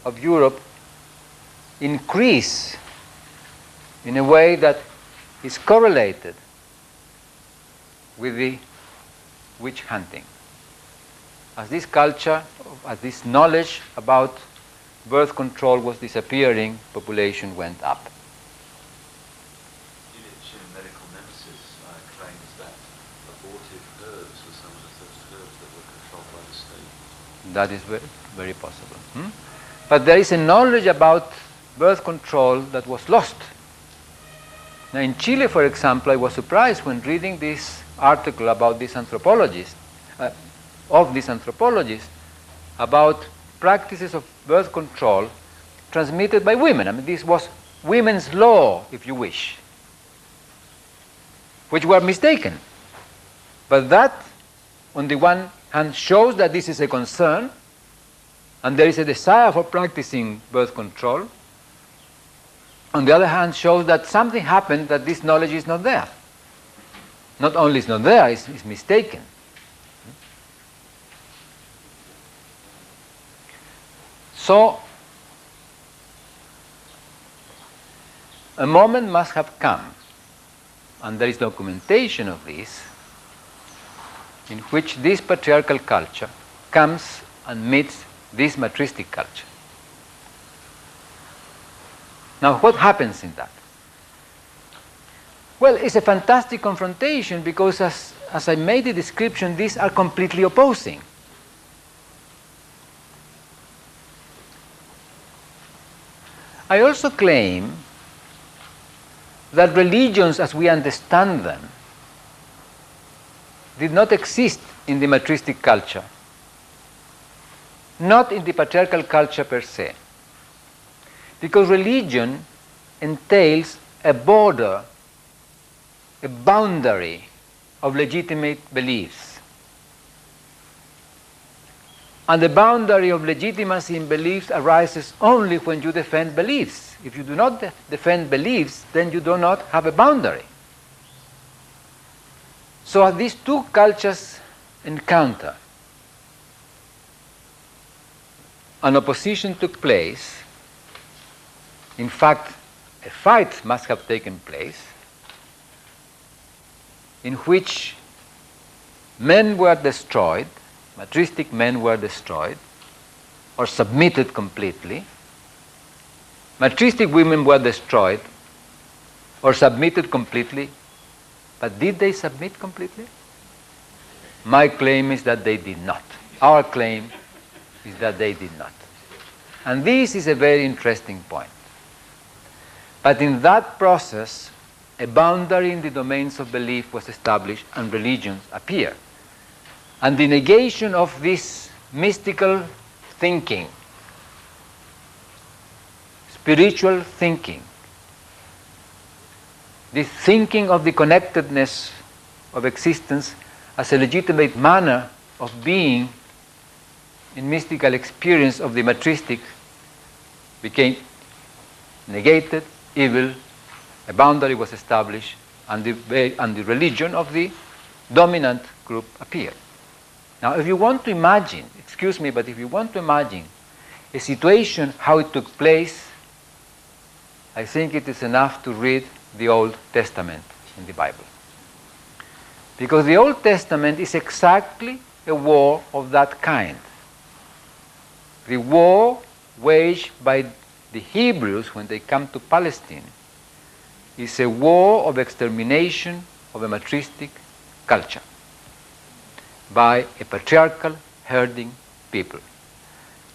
of Europe increased in a way that is correlated with the witch hunting. As this culture, as this knowledge about birth control was disappearing, population went up.
Chilean medical nemesis claims that abortive herbs were some of the first herbs that were controlled by the state.
That is very, very possible. But there is a knowledge about birth control that was lost. Now in Chile, for example, I was surprised when reading this article about this anthropologist, about practices of birth control transmitted by women. I mean, this was women's law, if you wish, which were mistaken. But that, on the one hand, shows that this is a concern, and there is a desire for practicing birth control. On the other hand, shows that something happened, that this knowledge is not there. Not only is not there, it's mistaken. So, a moment must have come, and there is documentation of this, in which this patriarchal culture comes and meets this matristic culture. Now, what happens in that? Well, it's a fantastic confrontation because, as I made the description, these are completely opposing. I also claim that religions as we understand them did not exist in the matristic culture, not in the patriarchal culture per se, because religion entails a border, a boundary of legitimate beliefs. And the boundary of legitimacy in beliefs arises only when you defend beliefs. If you do not defend beliefs, then you do not have a boundary. So as these two cultures encounter, an opposition took place. In fact, a fight must have taken place in which men were destroyed, matristic men were destroyed or submitted completely. Matristic women were destroyed or submitted completely. But did they submit completely? My claim is that they did not. Our claim is that they did not. And this is a very interesting point. But in that process, a boundary in the domains of belief was established and religions appear. And the negation of this mystical thinking, spiritual thinking, this thinking of the connectedness of existence as a legitimate manner of being in mystical experience of the matristic became negated, evil, a boundary was established, and the religion of the dominant group appeared. Now, if you want to imagine, excuse me, but if you want to imagine a situation, how it took place, I think it is enough to read the Old Testament in the Bible. Because the Old Testament is exactly a war of that kind. The war waged by the Hebrews when they come to Palestine is a war of extermination of a matristic culture by a patriarchal herding people.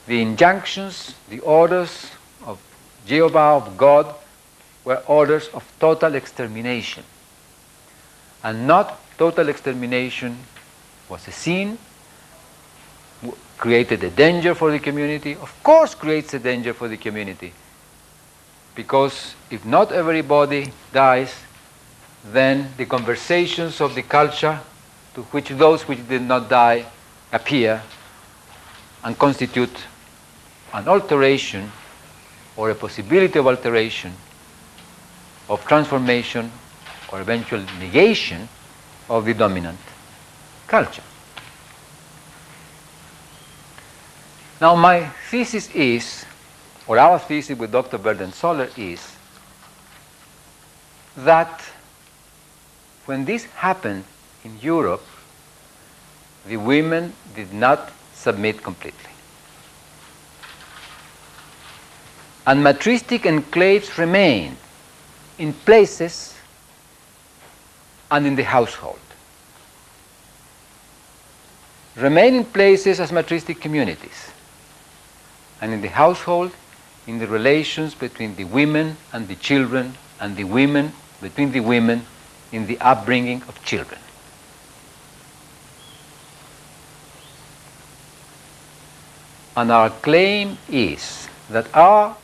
The injunctions, the orders of Jehovah, of God, were orders of total extermination. And not total extermination was a sin, created a danger for the community. Of course creates a danger for the community. Because if not everybody dies, then the conversations of the culture to which those which did not die appear and constitute an alteration or a possibility of alteration, of transformation or eventual negation of the dominant culture. Now my thesis is, or our thesis with Dr. Burden-Soller is, that when this happened in Europe, the women did not submit completely. And matristic enclaves remained in places and in the household. Remain in places as matristic communities, and in the household, in the relations between the women and the children, and the women between the women in the upbringing of children. And our claim is that our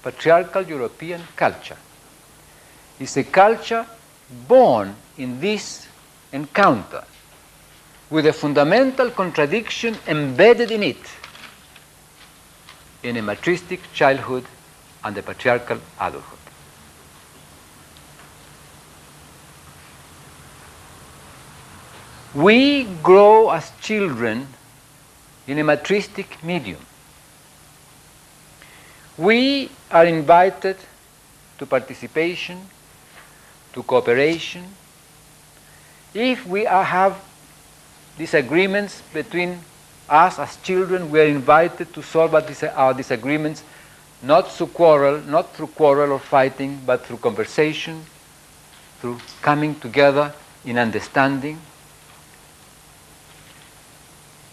patriarchal European culture is a culture born in this encounter with a fundamental contradiction embedded in it, in a matristic childhood and a patriarchal adulthood. We grow as children in a matristic medium. We are invited to participation, to cooperation. If we have disagreements between us as children, we are invited to solve our disagreements not through quarrel or fighting, but through conversation, through coming together in understanding.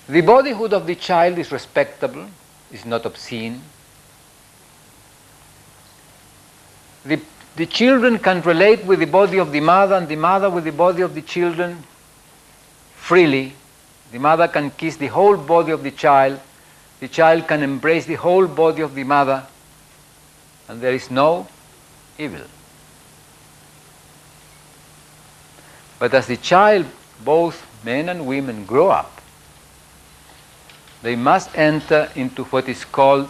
The bodyhood of the child is respectable, is not obscene. The children can relate with the body of the mother, and the mother with the body of the children freely. The mother can kiss the whole body of the child can embrace the whole body of the mother, and there is no evil. But as the child, both men and women, grow up, they must enter into what is called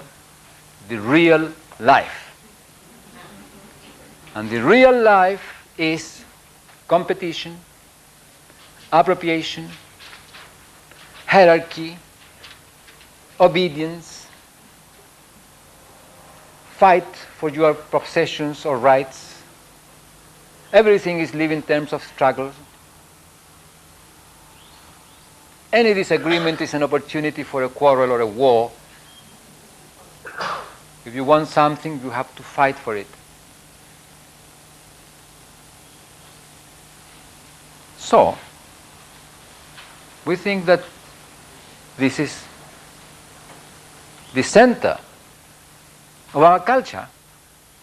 the real life. And the real life is competition, appropriation, hierarchy, obedience, fight for your possessions or rights. Everything is lived in terms of struggle. Any disagreement is an opportunity for a quarrel or a war. If you want something, you have to fight for it. So, we think that this is the center of our culture,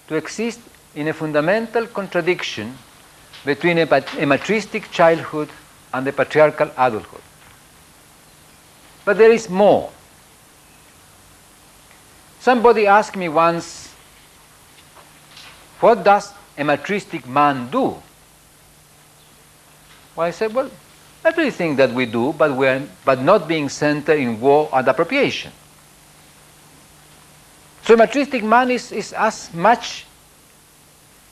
to exist in a fundamental contradiction between a matristic childhood and a patriarchal adulthood. But there is more. Somebody asked me once, what does a matristic man do? Well, I said, well, everything that we do, but not being centered in war and appropriation. So a matristic man is as much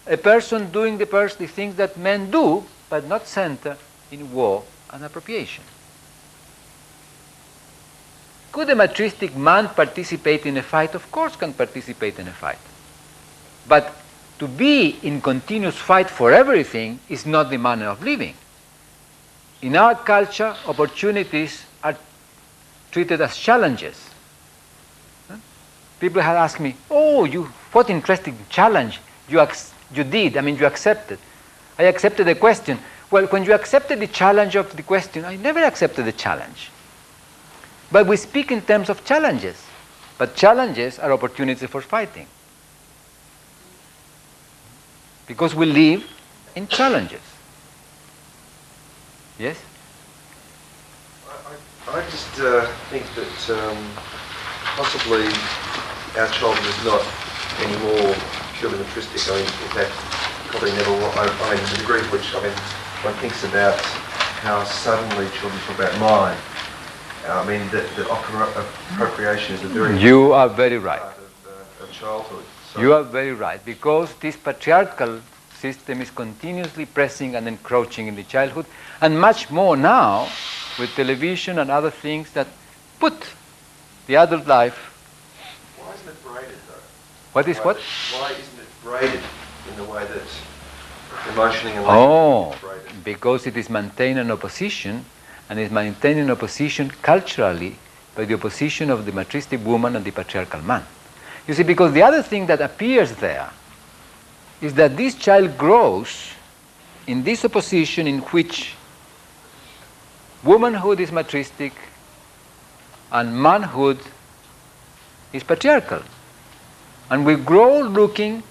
a person doing the things that men do, but not centered in war and appropriation. Could a matristic man participate in a fight? Of course can participate in a fight. But to be in continuous fight for everything is not the manner of living. In our culture, opportunities are treated as challenges. People have asked me, oh, what interesting challenge you accepted. I accepted the question. Well, when you accepted the challenge of the question, I never accepted the challenge. But we speak in terms of challenges. But challenges are opportunities for fighting. Because we live in challenges. Yes?
I just think that possibly our childhood is not any more purely matristic. I mean, in fact, probably never will. I mean, the degree to which, one thinks about how suddenly children talk about mine. I mean, that appropriation is a very
You are very right.
part of childhood. So
You are very right, because this patriarchal system is continuously pressing and encroaching in the childhood, and much more now with television and other things that put the adult life.
why isn't it braided, though?
What is what?
Why isn't it braided in the way that emotionally and
Oh,
is braided?
because it is maintained in opposition, and is maintained in opposition culturally by the opposition of the matristic woman and the patriarchal man. You see, because the other thing that appears there is that this child grows in this opposition in which womanhood is matristic and manhood is patriarchal. And we grow looking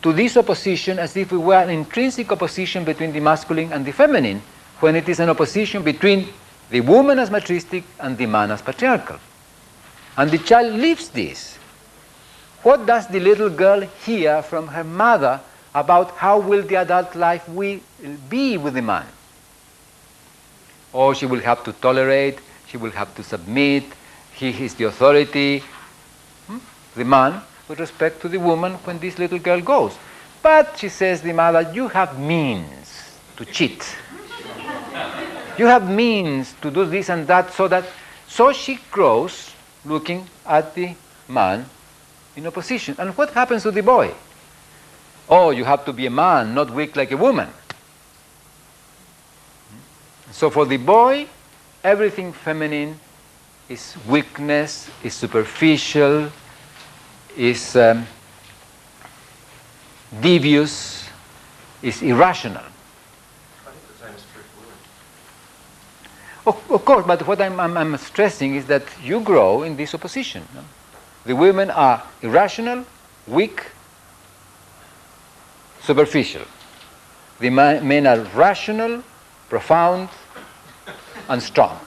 to this opposition as if we were an intrinsic opposition between the masculine and the feminine, when it is an opposition between the woman as matristic and the man as patriarchal. And the child lives this. What does the little girl hear from her mother about how will the adult life will be with the man? Or she will have to tolerate, she will have to submit, he is the authority, the man, with respect to the woman when this little girl goes. But, she says, the mother, you have means to cheat. You have means to do this and that, so she grows looking at the man in opposition. And what happens to the boy? Oh, you have to be a man, not weak like a woman. So for the boy, everything feminine is weakness, is superficial, is devious, is irrational.
I think the same is true for women.
Of course, but what I'm stressing is that you grow in this opposition. No? The women are irrational, weak, superficial. The men are rational, profound, and strong.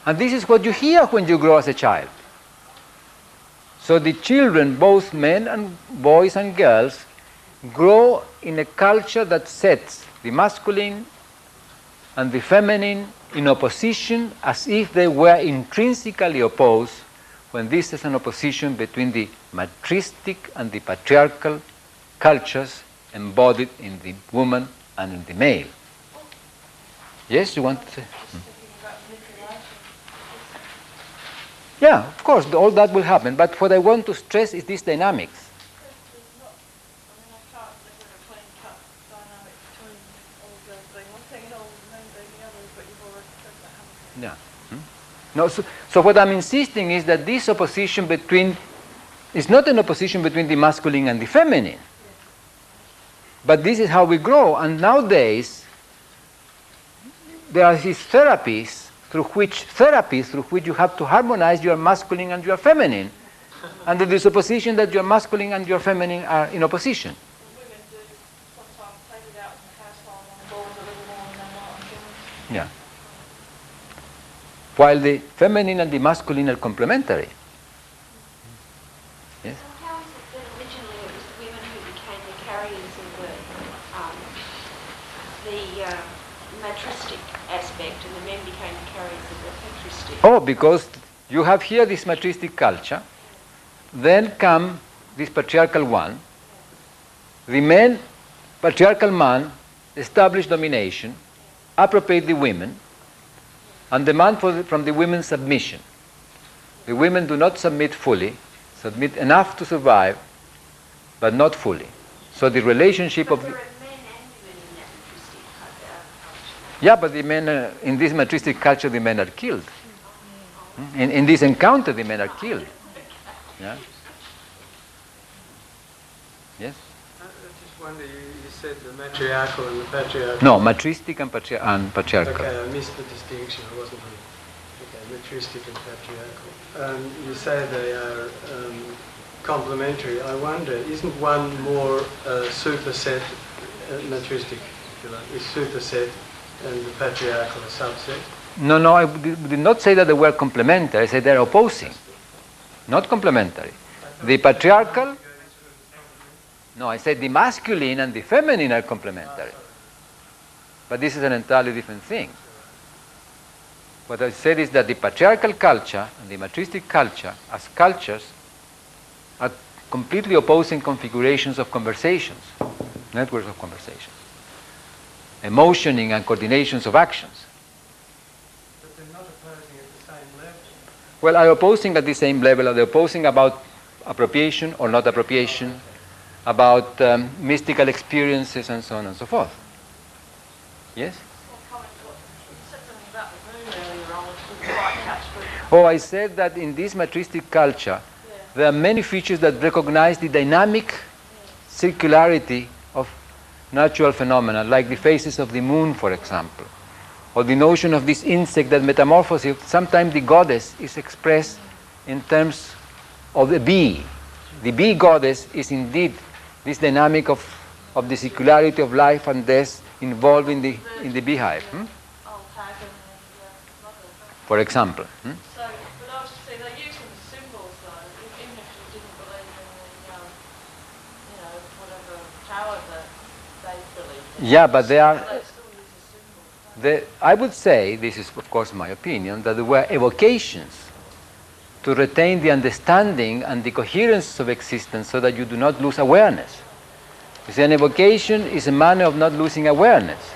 And this is what you hear when you grow as a child. So the children, both men and boys and girls, grow in a culture that sets the masculine and the feminine in opposition as if they were intrinsically opposed, when this is an opposition between the matristic and the patriarchal cultures embodied in the woman and in the male. Yes, you want to say? Yeah, of course, all that will happen. But what I want to stress is this dynamics.
There's not, I mean, I can't live with a clean-cut dynamic between all those things. One thing and all men doing the others, but you've already said that, haven't you?
Yeah. No, so what I'm insisting is that this opposition between, is not an opposition between the masculine and the feminine. But this is how we grow. And nowadays, there are these therapies through which you have to harmonize your masculine and your feminine. Under this opposition that your masculine and your feminine are in opposition.
Women do sometimes take it out in the household on board a little more than they want on humans.
Yeah. While the feminine and the masculine are complementary. Yes?
So how is it that originally it was the women who became the carriers of the matristic aspect, and the men became the carriers of the patristic?
Oh, because you have here this matristic culture, then come this patriarchal one. The men, patriarchal man, establish domination, appropriate the women, and demand from the women submission. The women do not submit fully, submit enough to survive, but not fully. So the relationship of
But
the...
there are men and women in that matristic culture.
Yeah, but the men, in this matristic culture, the men are killed. In this encounter, the men are killed. Yeah? Yes?
I just wonder, you said the matriarchal and the patriarchal.
No, matristic and patriarchal.
Okay, I missed the distinction. I wasn't here. Okay, matristic and patriarchal. You say they are complementary. I wonder, isn't one more superset, matristic, if you like, is superset, and the patriarchal a subset?
No, I did not say that they were complementary. I said they're opposing, not complementary. The patriarchal, no, I said the masculine and the feminine are complementary. But this is an entirely different thing. What I said is that the patriarchal culture and the matristic culture, as cultures, are completely opposing configurations of conversations, networks of conversations, emotioning and coordinations of actions.
But they're not opposing at the same level.
Well, are opposing at the same level. Are they opposing about appropriation or not appropriation, about mystical experiences and so on and so forth? Yes? Oh, I said that in this matristic culture, there are many features that recognize the dynamic circularity of natural phenomena, like the phases of the moon, for example, or the notion of this insect that metamorphoses. Sometimes the goddess is expressed in terms of the bee. The bee goddess is indeed this dynamic of the circularity of life and death involved in the beehive. For example.
So, but obviously they're using the symbols though, even if you didn't believe in the, whatever power that they believe in.
Yeah, but they are...
They still use the symbols.
I would say, this is of course my opinion, that there were evocations to retain the understanding and the coherence of existence so that you do not lose awareness. You see, an evocation is a manner of not losing awareness,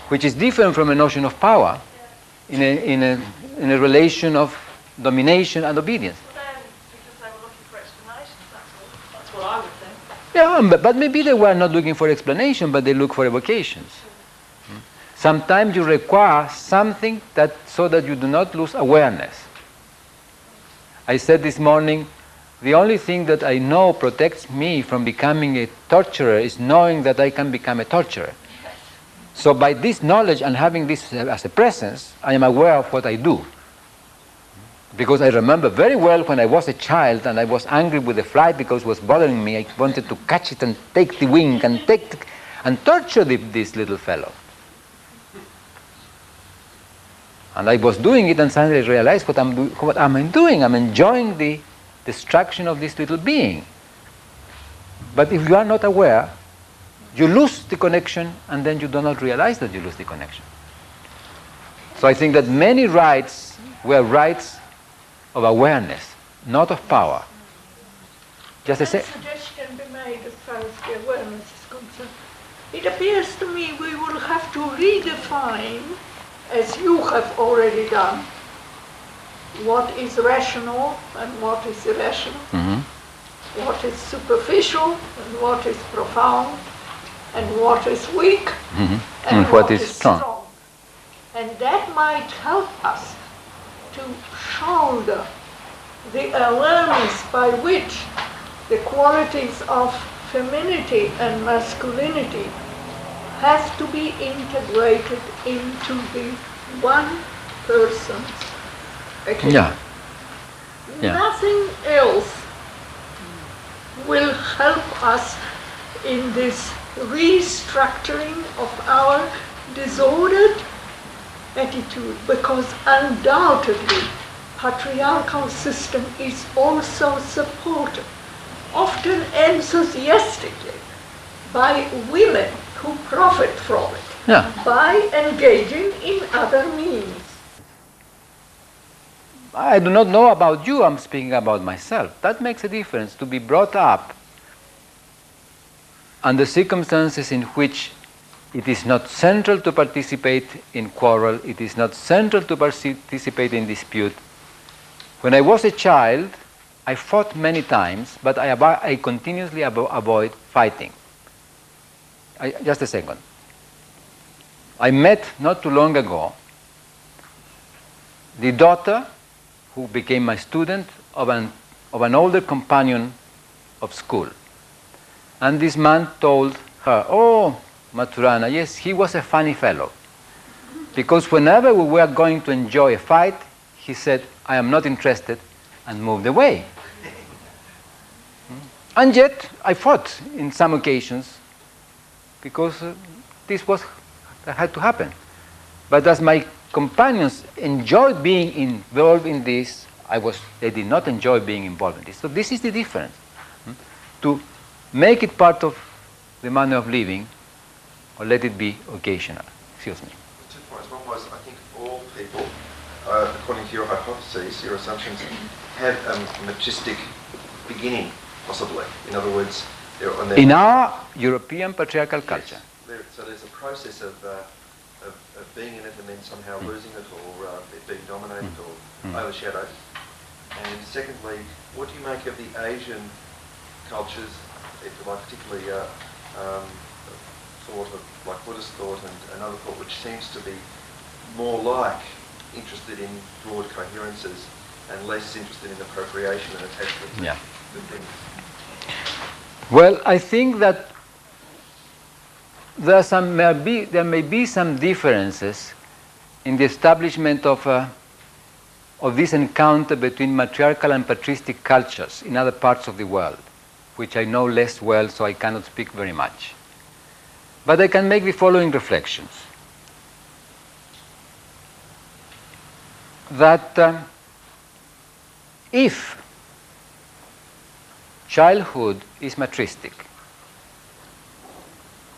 which is different from a notion of power in a relation of domination and obedience.
But then, because they were looking for explanations, that's what I would think.
Yeah, but maybe they were not looking for explanation, but they look for evocations. Sometimes you require something so that you do not lose awareness. I said this morning, the only thing that I know protects me from becoming a torturer is knowing that I can become a torturer. So by this knowledge and having this as a presence, I am aware of what I do. Because I remember very well when I was a child and I was angry with the fly because it was bothering me. I wanted to catch it and take the wing and torture this little fellow. And I was doing it and suddenly I realized what am I doing? I'm enjoying the destruction of this little being. But if you are not aware, you lose the connection and then you do not realize that you lose the connection. So I think that many rights were rights of awareness, not of power. Just a
suggestion be made as far as the awareness is concerned. It appears to me we will have to redefine, as you have already done,
what is rational and what is irrational, what is superficial and what is profound, and what is weak and what is strong. And that might help us to shoulder the awareness by which the qualities of femininity and masculinity have to be integrated into the one person's experience. Nothing else will help us in this restructuring of our disordered attitude, because undoubtedly patriarchal system is also supported, often enthusiastically, by women who profit from it by engaging in other means.
I do not know about you, I'm speaking about myself. That makes a difference, to be brought up under circumstances in which it is not central to participate in quarrel, it is not central to participate in dispute. When I was a child, I fought many times, but I continuously avoid fighting. Just a second. I met not too long ago the daughter who became my student of an older companion of school. And this man told her, "Oh, Maturana, yes, he was a funny fellow. Because whenever we were going to enjoy a fight, he said, 'I am not interested,' and moved away." And yet, I fought in some occasions because this had to happen. But as my companions enjoyed being involved in this, they did not enjoy being involved in this. So this is the difference. To make it part of the manner of living, or let it be occasional. Excuse me.
2 points. One was, I think all people, according to your hypotheses, your assumptions, have a machistic beginning, possibly. In other words, they're on their...
In our European patriarchal culture.
Yes. So there's a process of being in it and then somehow losing it, or it being dominated or overshadowed. And secondly, what do you make of the Asian cultures, if you like, particularly thought of like Buddhist thought and other thought, which seems to be more like interested in broad coherences and less interested in the procreation and attachment to things?
Well, I think that there may be some differences in the establishment of this encounter between matriarchal and patristic cultures in other parts of the world, which I know less well, so I cannot speak very much. But I can make the following reflections. That if childhood is matristic,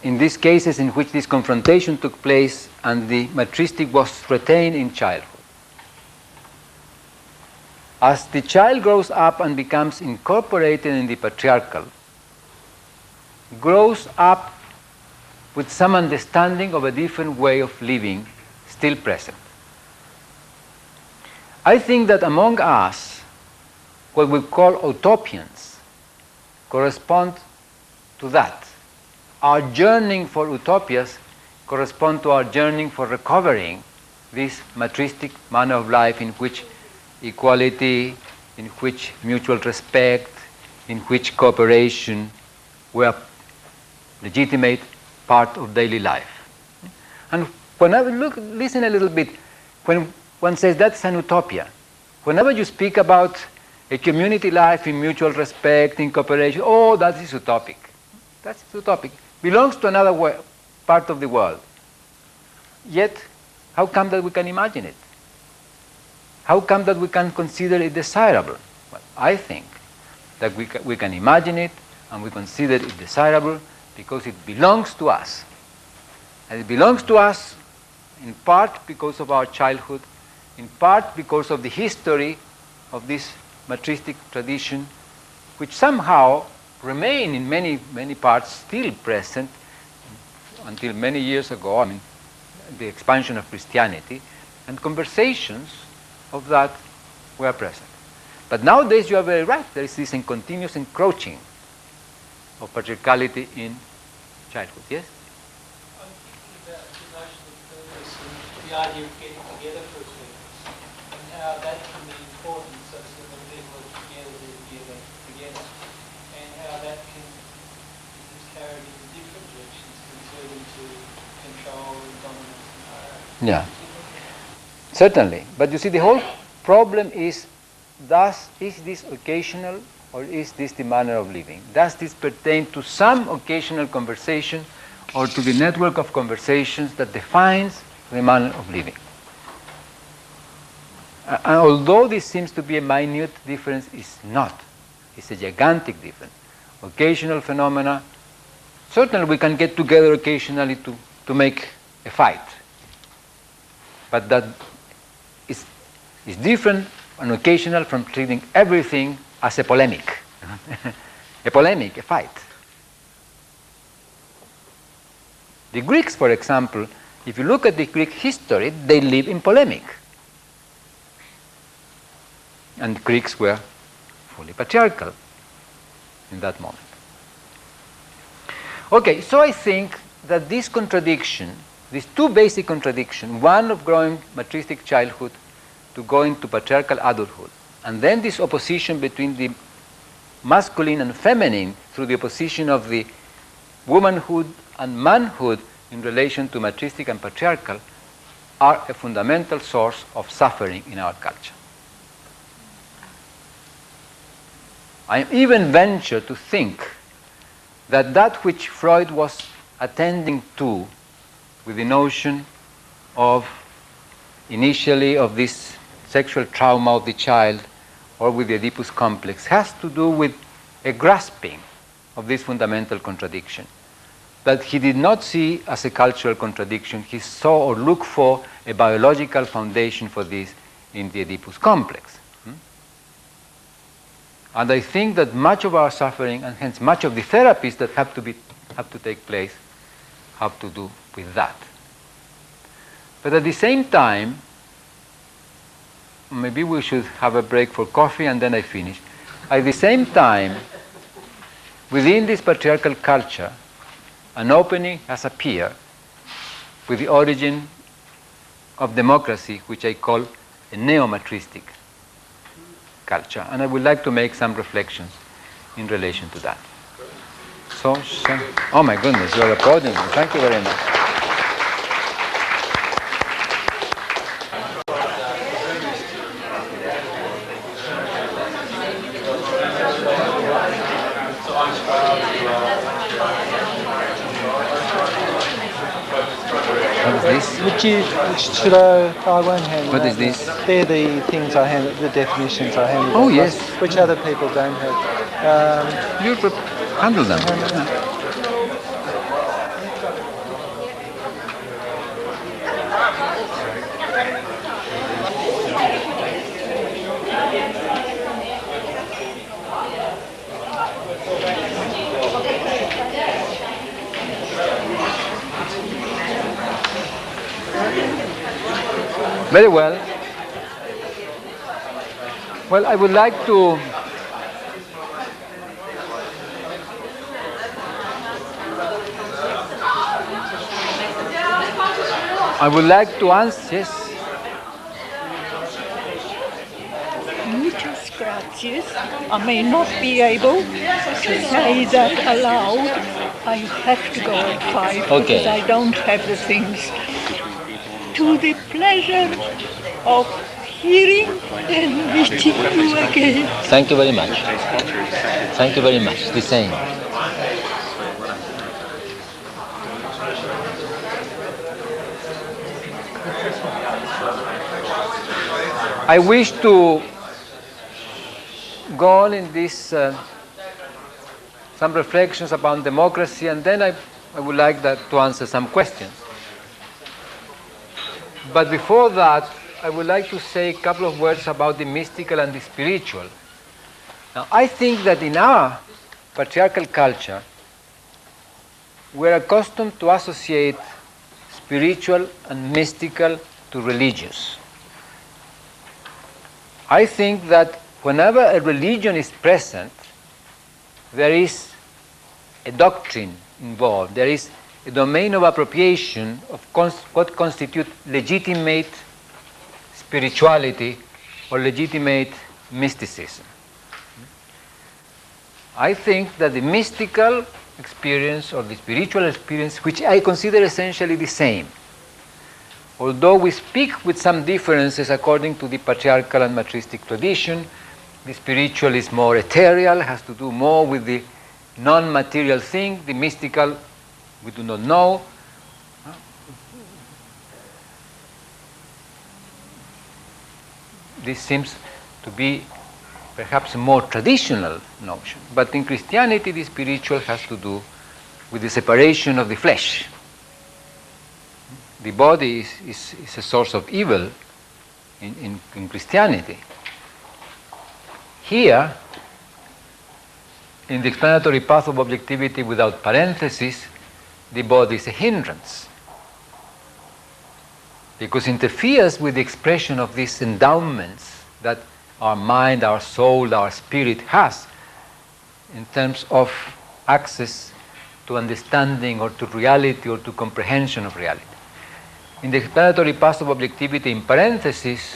in these cases in which this confrontation took place and the matristic was retained in childhood, as the child grows up and becomes incorporated in the patriarchal, grows up with some understanding of a different way of living still present. I think that among us, what we call utopians correspond to that. Our yearning for utopias correspond to our yearning for recovering this matristic manner of life in which equality, in which mutual respect, in which cooperation were legitimate part of daily life. And whenever listen a little bit, when one says that's an utopia, whenever you speak about a community life in mutual respect, in cooperation, oh, that is utopic. That's utopic. Belongs to another part of the world. Yet, how come that we can imagine it? How come that we can consider it desirable? Well, I think that we can imagine it and we consider it desirable because it belongs to us. And it belongs to us in part because of our childhood, in part because of the history of this matristic tradition, which somehow remain in many parts still present until many years ago, I mean, the expansion of Christianity, and conversations of that were present. But nowadays you are very right. There is this continuous encroaching of patriarchality in childhood. Yes?
I'm thinking about the notion of purpose and the idea of getting together for a purpose and how that can be important so that when people are together, they're together, and how that can be carried in different directions concerning to control and dominance and hierarchy.
Yeah. Certainly. But you see, the whole problem is, is this occasional or is this the manner of living? Does this pertain to some occasional conversation or to the network of conversations that defines the manner of living? And although this seems to be a minute difference, it's not. It's a gigantic difference. Occasional phenomena, certainly we can get together occasionally to make a fight. But that is different and occasional from treating everything as a polemic. A polemic, a fight. The Greeks, for example, if you look at the Greek history, they live in polemic. And Greeks were fully patriarchal in that moment. Okay, so I think that this contradiction, these two basic contradictions, one of growing matristic childhood to going to patriarchal adulthood, and then this opposition between the masculine and feminine through the opposition of the womanhood and manhood in relation to matristic and patriarchal, are a fundamental source of suffering in our culture. I even venture to think that which Freud was attending to with the notion of initially of this sexual trauma of the child or with the Oedipus complex has to do with a grasping of this fundamental contradiction that he did not see as a cultural contradiction. He saw or looked for a biological foundation for this in the Oedipus complex. And I think that much of our suffering, and hence much of the therapies that have to take place, have to do with that. But at the same time, maybe we should have a break for coffee and then I finish. At the same time, within this patriarchal culture, an opening has appeared with the origin of democracy, which I call a neo-matristic culture. And I would like to make some reflections in relation to that. So, oh my goodness, you are applauding me. Thank you very much.
Should I won't handle
What
that.
is this?
They're the things I handle, the definitions I handle.
Oh, yes.
Which other people don't have.
You handle them. Very well. Well, I would like to answer, yes.
Muchas gracias. I may not be able to say that aloud. I have to go at 5
Okay.
because I don't have the things. To the pleasure of hearing and meeting you again.
Thank you very much. Thank you very much. The same. I wish to go on in this some reflections about democracy, and then I would like to answer some questions. But before that, I would like to say a couple of words about the mystical and the spiritual. Now, I think that in our patriarchal culture, we're accustomed to associate spiritual and mystical to religious. I think that whenever a religion is present, there is a doctrine involved. There is a domain of appropriation of what constitutes legitimate spirituality or legitimate mysticism. I think that the mystical experience or the spiritual experience, which I consider essentially the same, although we speak with some differences according to the patriarchal and matristic tradition, the spiritual is more ethereal, has to do more with the non-material thing, the mystical we do not know. This seems to be perhaps a more traditional notion, but in Christianity the spiritual has to do with the separation of the flesh. The body is a source of evil in Christianity. Here, in the explanatory path of objectivity without parenthesis, the body is a hindrance, because it interferes with the expression of these endowments that our mind, our soul, our spirit has in terms of access to understanding or to reality or to comprehension of reality. In the explanatory path of objectivity in parenthesis,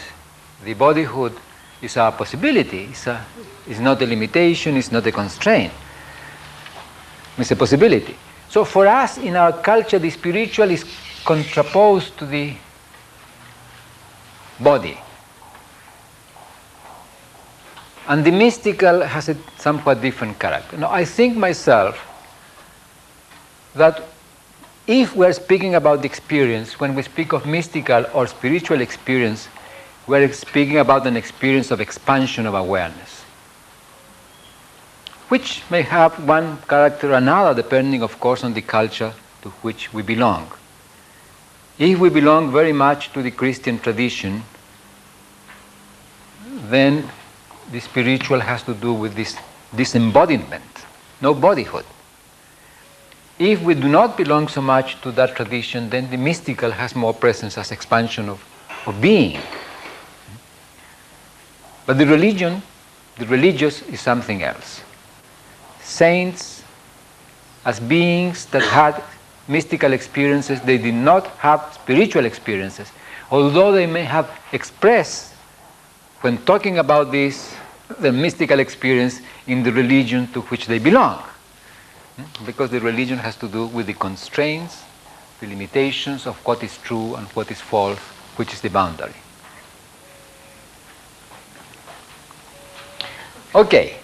the bodyhood is a possibility, it's not a limitation, it's not a constraint, it's a possibility. So for us in our culture, the spiritual is contraposed to the body. And the mystical has a somewhat different character. Now, I think myself that if we're speaking about the experience, when we speak of mystical or spiritual experience, we're speaking about an experience of expansion of awareness, which may have one character or another, depending, of course, on the culture to which we belong. If we belong very much to the Christian tradition, then the spiritual has to do with this disembodiment, no bodyhood. If we do not belong so much to that tradition, then the mystical has more presence as expansion of being. But the religious is something else. Saints, as beings that had mystical experiences, they did not have spiritual experiences, although they may have expressed, when talking about this, the mystical experience in the religion to which they belong. Because the religion has to do with the constraints, the limitations of what is true and what is false, which is the boundary. Okay,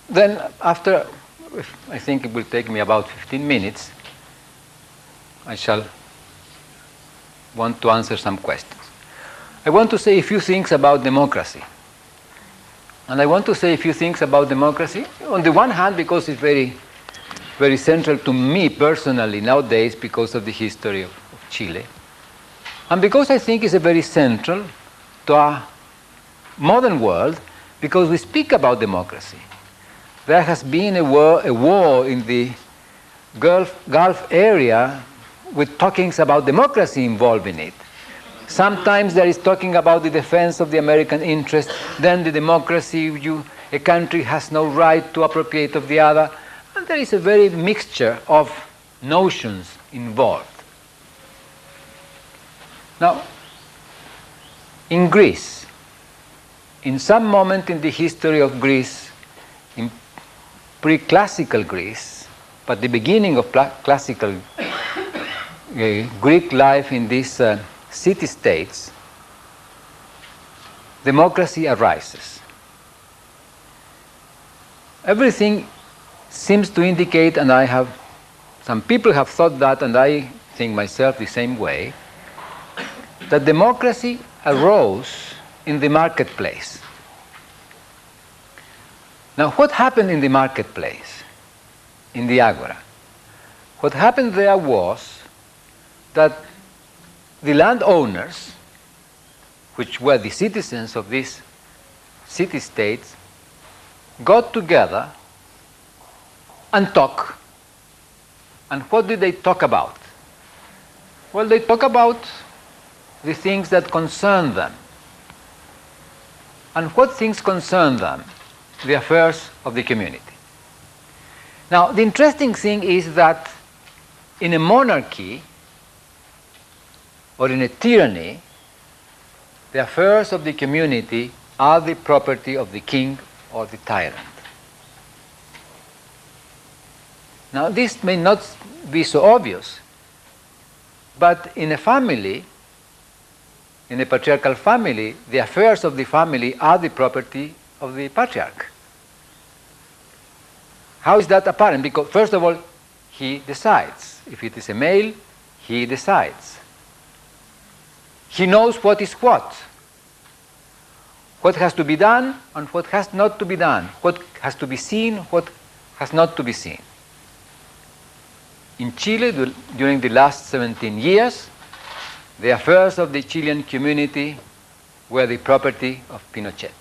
then after, I think it will take me about 15 minutes, I shall want to answer some questions. I want to say a few things about democracy. And I want to say a few things about democracy, on the one hand because it's very, very central to me personally nowadays because of the history of Chile, and because I think it's very central to our modern world, because we speak about democracy. There has been a war in the Gulf area with talkings about democracy involved in it. Sometimes there is talking about the defense of the American interest, then the democracy, a country has no right to appropriate of the other, and there is a very mixture of notions involved. Now, in Greece, in some moment in the history of Greece, in pre-classical Greece, but the beginning of classical Greek life in these city-states, democracy arises. Everything seems to indicate, and some people have thought that, and I think myself the same way, that democracy arose in the marketplace. Now, what happened in the marketplace, in the agora? What happened there was that the landowners, which were the citizens of these city-states, got together and talked. And what did they talk about? Well, they talk about the things that concern them. and what things concern them, the affairs of the community. Now, the interesting thing is that in a monarchy or in a tyranny, the affairs of the community are the property of the king or the tyrant. Now, this may not be so obvious, but in a family, in a patriarchal family, the affairs of the family are the property of the patriarch. How is that apparent? Because, first of all, he decides. If it is a male, he decides. He knows what is what has to be done and what has not to be done, what has to be seen, what has not to be seen. In Chile, during the last 17 years, the affairs of the Chilean community were the property of Pinochet.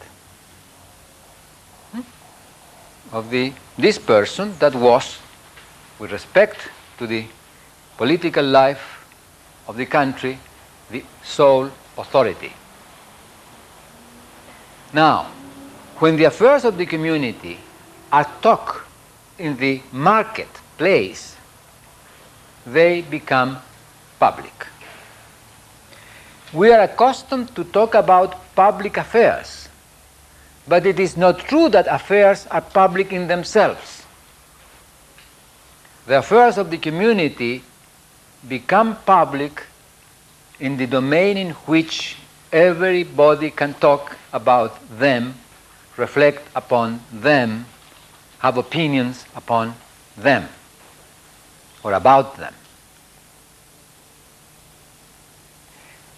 Of this person that was, with respect to the political life of the country, the sole authority. Now, when the affairs of the community are talked in the marketplace, they become public. We are accustomed to talk about public affairs, but it is not true that affairs are public in themselves. The affairs of the community become public in the domain in which everybody can talk about them, reflect upon them, have opinions upon them or about them.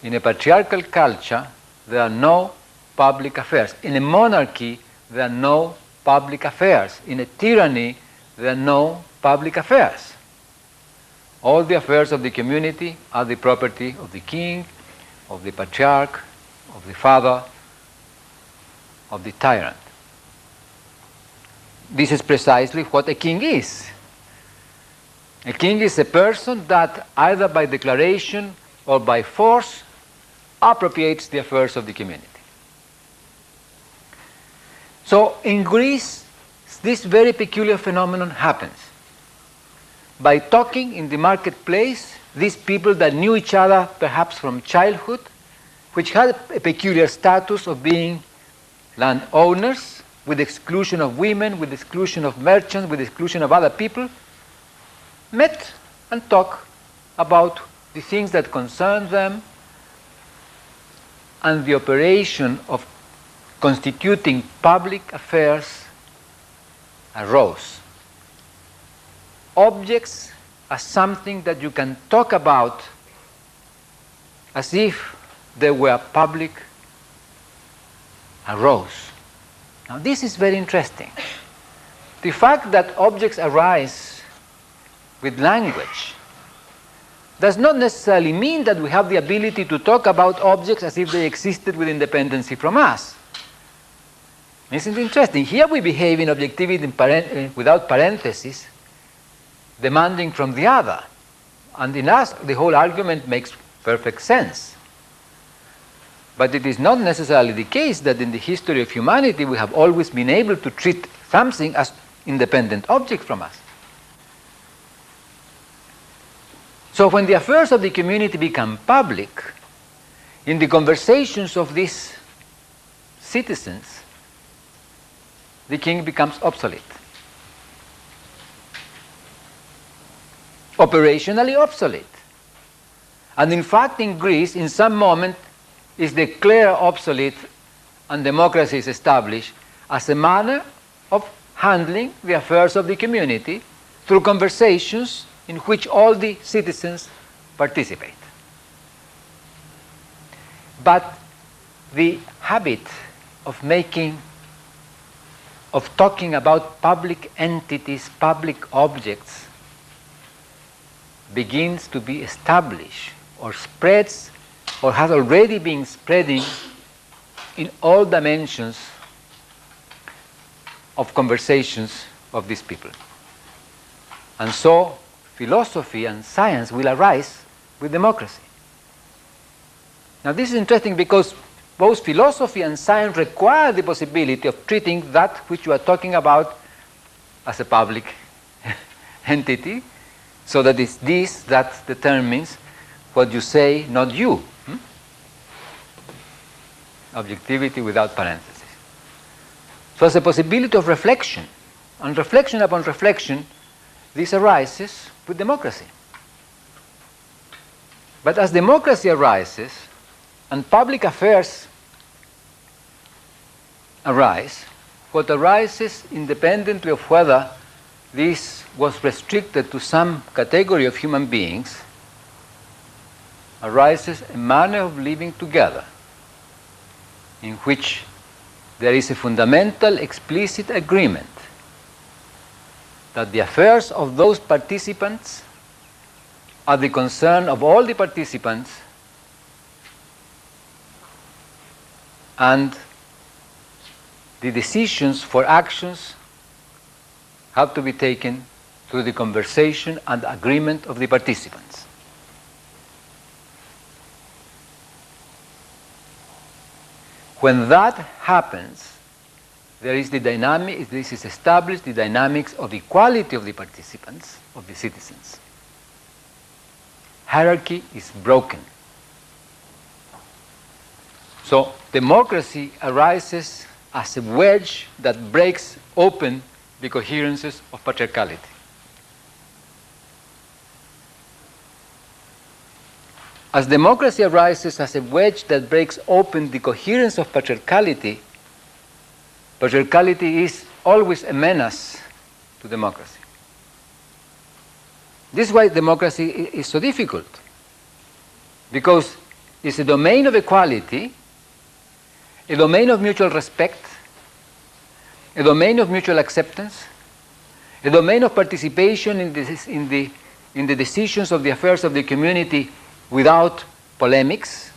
In a patriarchal culture, there are no public affairs. In a monarchy, there are no public affairs. In a tyranny, there are no public affairs. All the affairs of the community are the property of the king, of the patriarch, of the father, of the tyrant. This is precisely what a king is. A king is a person that either by declaration or by force appropriates the affairs of the community. So in Greece, this very peculiar phenomenon happens. By talking in the marketplace, these people that knew each other perhaps from childhood, which had a peculiar status of being landowners, with exclusion of women, with exclusion of merchants, with exclusion of other people, met and talked about the things that concern them, and the operation of constituting public affairs arose. Objects are something that you can talk about as if they were public arose. Now this is very interesting. The fact that objects arise with language does not necessarily mean that we have the ability to talk about objects as if they existed with independency from us. Isn't it interesting? Here we behave in objectivity without parentheses, demanding from the other. And in us, the whole argument makes perfect sense. But it is not necessarily the case that in the history of humanity we have always been able to treat something as independent object from us. So when the affairs of the community become public, in the conversations of these citizens, the king becomes obsolete. Operationally obsolete. And in fact, in Greece, in some moment, is declared obsolete and democracy is established as a manner of handling the affairs of the community through conversations in which all the citizens participate. But the habit of talking about public entities, public objects, begins to be established or spreads or has already been spreading in all dimensions of conversations of these people. And so philosophy and science will arise with democracy. Now this is interesting because both philosophy and science require the possibility of treating that which you are talking about as a public entity, so that it's this that determines what you say, not you. Objectivity without parentheses. So as a possibility of reflection, and reflection upon reflection, this arises with democracy. But as democracy arises, and public affairs arise, what arises independently of whether this was restricted to some category of human beings, arises a manner of living together in which there is a fundamental explicit agreement that the affairs of those participants are the concern of all the participants, and the decisions for actions have to be taken through the conversation and agreement of the participants. When that happens, there is the dynamic, this is established, the dynamics of equality of the participants, of the citizens. Hierarchy is broken. So democracy arises as a wedge that breaks open the coherences of patriarchality. As democracy arises as a wedge that breaks open the coherence of patriarchality, patriarchality is always a menace to democracy. This is why democracy is so difficult, because it's a domain of equality, a domain of mutual respect, a domain of mutual acceptance, a domain of participation in the decisions of the affairs of the community without polemics,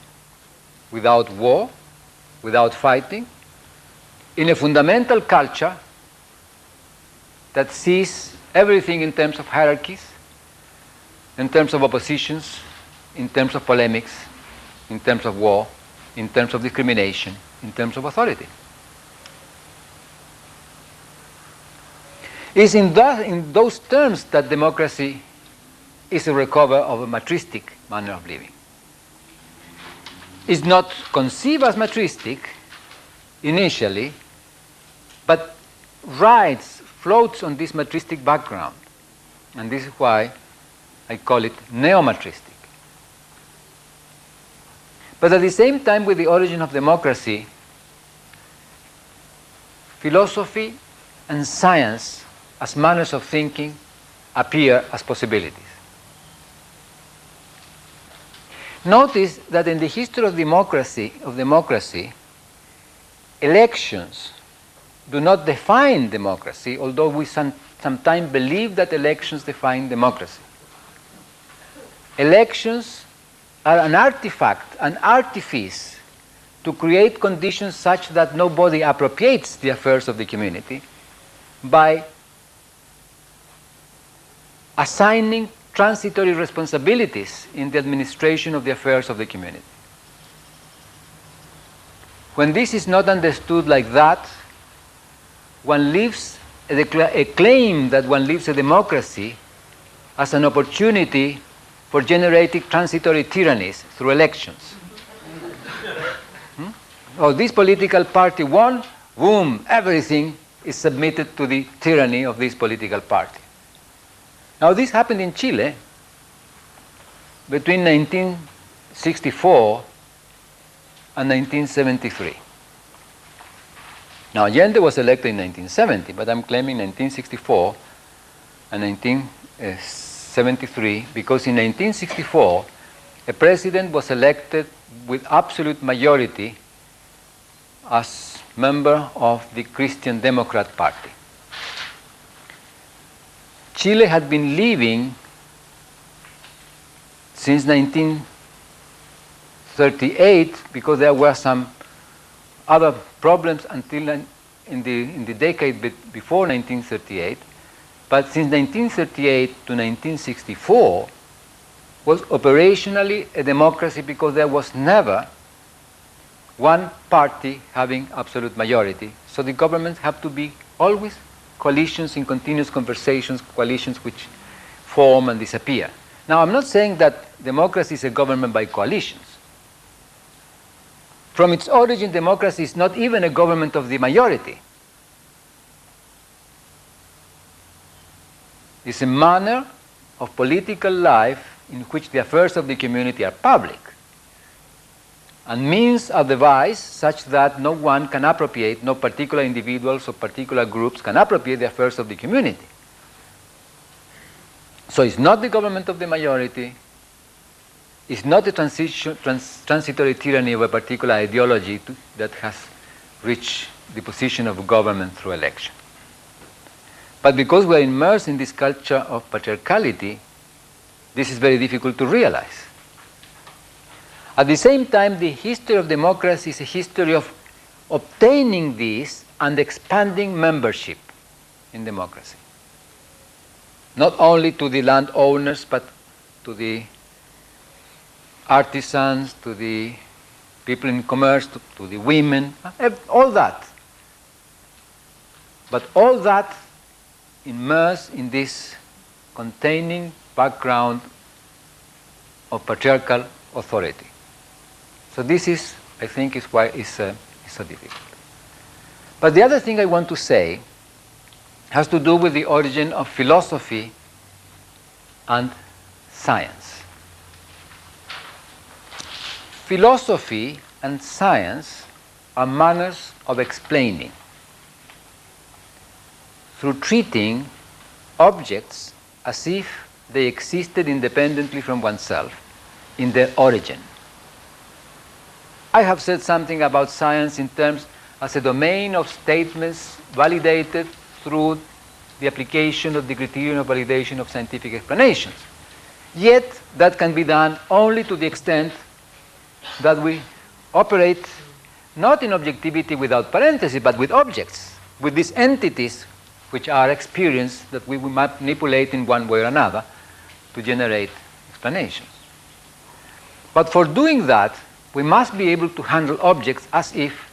without war, without fighting, in a fundamental culture that sees everything in terms of hierarchies, in terms of oppositions, in terms of polemics, in terms of war, in terms of discrimination, in terms of authority. It's in those terms that democracy is a recover of a matristic manner of living. It's not conceived as matristic initially, but rides, floats on this matristic background. And this is why I call it neo-matristic. But at the same time, with the origin of democracy, philosophy and science as manners of thinking appear as possibilities. Notice that in the history of democracy, elections do not define democracy, although we sometimes believe that elections define democracy. Elections are an artifact, an artifice to create conditions such that nobody appropriates the affairs of the community by assigning transitory responsibilities in the administration of the affairs of the community. When this is not understood like that, one leaves a claim that one lives a democracy as an opportunity for generating transitory tyrannies through elections. Oh, this political party won, boom, everything is submitted to the tyranny of this political party. Now, this happened in Chile between 1964 and 1973. Now, Allende was elected in 1970, but I'm claiming 1964 and 1973 because in 1964, a president was elected with absolute majority as member of the Christian Democrat Party. Chile had been living since 1938 because there were some other problems until in the decade before 1938, but since 1938 to 1964 was operationally a democracy because there was never one party having absolute majority. So the governments have to be always coalitions in continuous conversations, coalitions which form and disappear. Now, I'm not saying that democracy is a government by coalitions. From its origin, democracy is not even a government of the majority. It's a manner of political life in which the affairs of the community are public, and means are devised such that no one can appropriate, no particular individuals or particular groups can appropriate the affairs of the community. So it's not the government of the majority, it's not the transitory tyranny of a particular ideology that has reached the position of government through election. But because we are immersed in this culture of patriarchality, this is very difficult to realize. At the same time, the history of democracy is a history of obtaining this and expanding membership in democracy. Not only to the landowners, but to the artisans, to the people in commerce, to the women, all that. But all that immersed in this containing background of patriarchal authority. So this is, I think, is why it's so difficult. But the other thing I want to say has to do with the origin of philosophy and science. Philosophy and science are manners of explaining through treating objects as if they existed independently from oneself in their origin. I have said something about science in terms as a domain of statements validated through the application of the criterion of validation of scientific explanations. Yet, that can be done only to the extent that we operate not in objectivity without parenthesis, but with objects, with these entities which are experience that we will manipulate in one way or another to generate explanations. But for doing that, we must be able to handle objects as if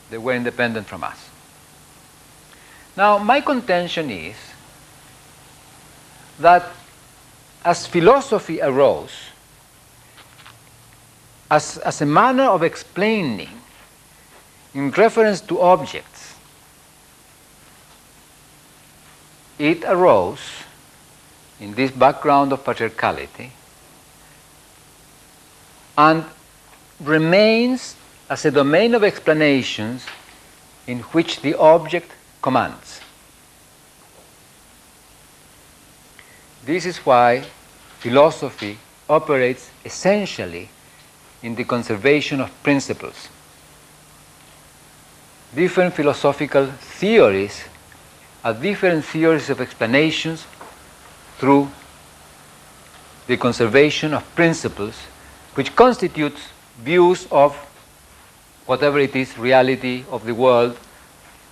they were independent from us. Now, my contention is that as philosophy arose, as a manner of explaining in reference to objects, it arose in this background of patriarchality and remains as a domain of explanations in which the object commands. This is why philosophy operates essentially in the conservation of principles. Different philosophical theories are different theories of explanations through the conservation of principles, which constitutes views of whatever it is, reality of the world,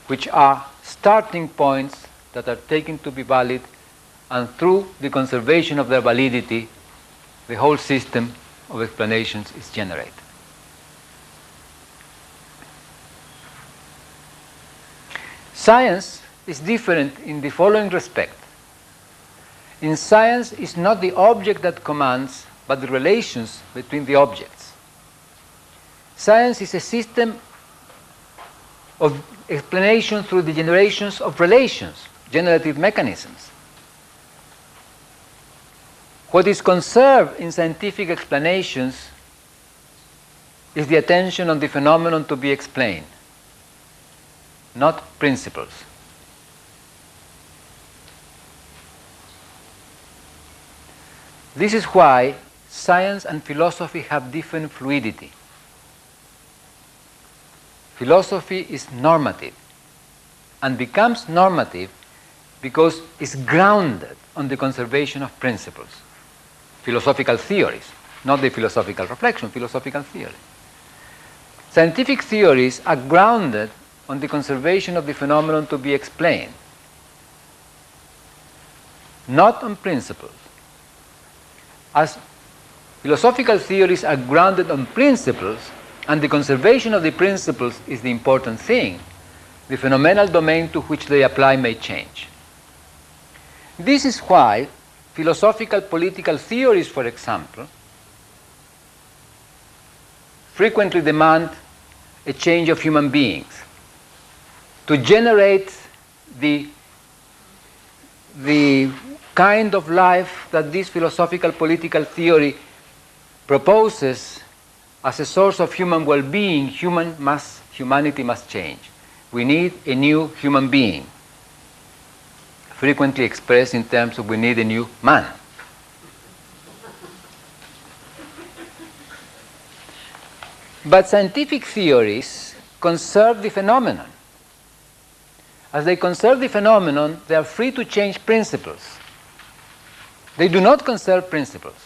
which are starting points that are taken to be valid, and through the conservation of their validity, the whole system of explanations is generated. Science is different in the following respect. In science, it's not the object that commands, but the relations between the objects. Science is a system of explanation through the generations of relations, generative mechanisms. What is conserved in scientific explanations is the attention on the phenomenon to be explained, not principles. This is why science and philosophy have different fluidity. Philosophy is normative and becomes normative because it's grounded on the conservation of principles. Philosophical theories, not the philosophical reflection, philosophical theory. Scientific theories are grounded on the conservation of the phenomenon to be explained, not on principles. As philosophical theories are grounded on principles, And the conservation of the principles is the important thing. The phenomenal domain to which they apply may change. This is why philosophical political theories, for example, frequently demand a change of human beings to generate the kind of life that this philosophical political theory proposes as a source of human well-being. Humanity must change. We need a new human being, frequently expressed in terms of we need a new man. But scientific theories conserve the phenomenon. As they conserve the phenomenon, they are free to change principles. They do not conserve principles.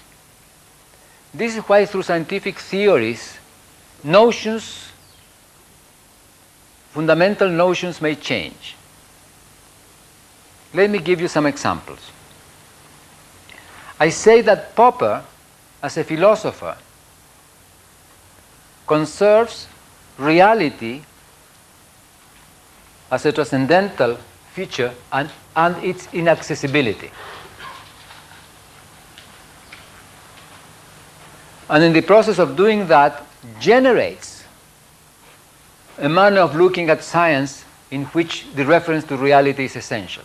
This is why through scientific theories, fundamental notions may change. Let me give you some examples. I say that Popper, as a philosopher, conserves reality as a transcendental feature and its inaccessibility. And in the process of doing that, generates a manner of looking at science in which the reference to reality is essential.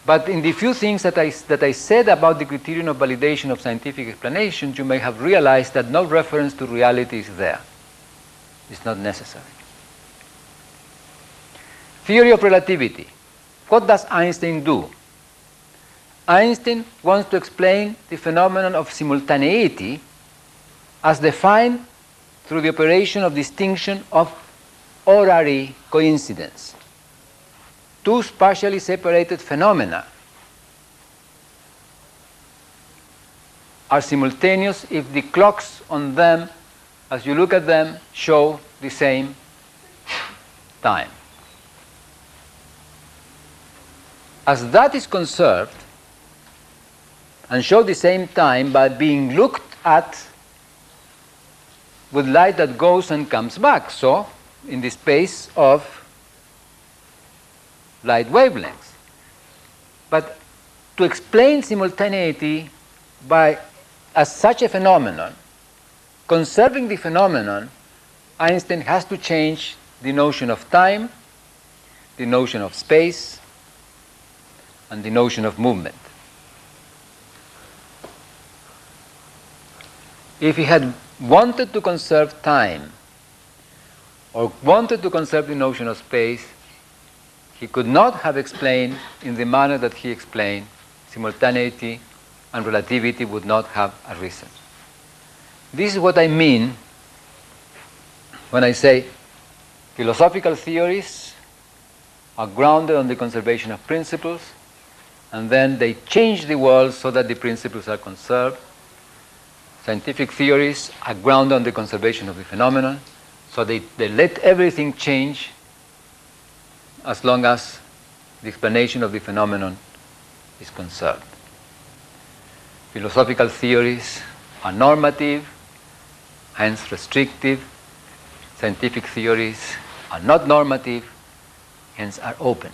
But in the few things that I said about the criterion of validation of scientific explanations, you may have realized that no reference to reality is there. It's not necessary. Theory of relativity. What does Einstein do? Einstein wants to explain the phenomenon of simultaneity as defined through the operation of distinction of horary coincidence. Two spatially separated phenomena are simultaneous if the clocks on them, as you look at them, show the same time. As that is conserved and show the same time by being looked at with light that goes and comes back, so in the space of light wavelengths. But to explain simultaneity as such a phenomenon, conserving the phenomenon, Einstein has to change the notion of time, the notion of space, and the notion of movement. If he had wanted to conserve time or wanted to conserve the notion of space, he could not have explained in the manner that he explained. Simultaneity and relativity would not have arisen. This is what I mean when I say philosophical theories are grounded on the conservation of principles, and then they change the world so that the principles are conserved. Scientific theories are grounded on the conservation of the phenomenon, so they let everything change as long as the explanation of the phenomenon is conserved. Philosophical theories are normative, hence restrictive. Scientific theories are not normative, hence are open.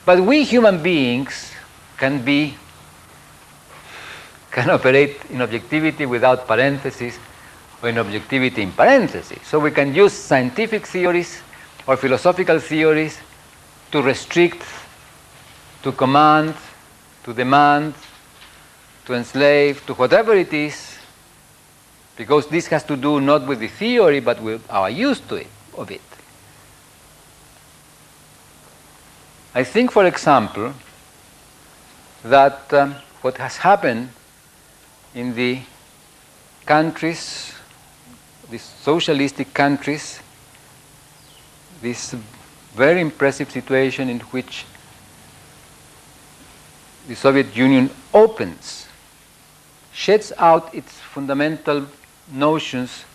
But we human beings can operate in objectivity without parentheses or in objectivity in parentheses. So we can use scientific theories or philosophical theories to restrict, to command, to demand, to enslave, to whatever it is, because this has to do not with the theory but with our use of it. I think, for example, that what has happened in the countries, the socialistic countries, this very impressive situation in which the Soviet Union opens, sheds out its fundamental notions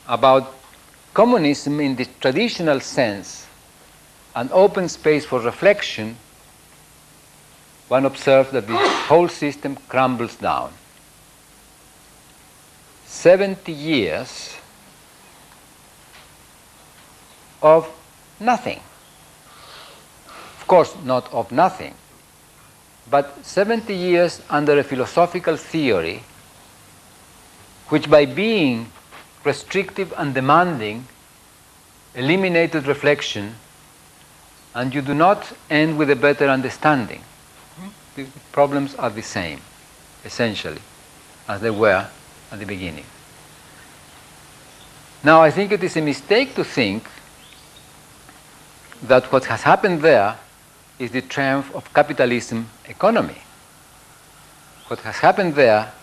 about communism in the traditional sense, an open space for reflection, one observes that the whole system crumbles down. 70 years of nothing. Of course, not of nothing, but 70 years under a philosophical theory which, by being restrictive and demanding, eliminated reflection, and you do not end with a better understanding. The problems are the same, essentially, as they were at the beginning. Now, I think it is a mistake to think that what has happened there is the triumph of capitalism economy. What has happened there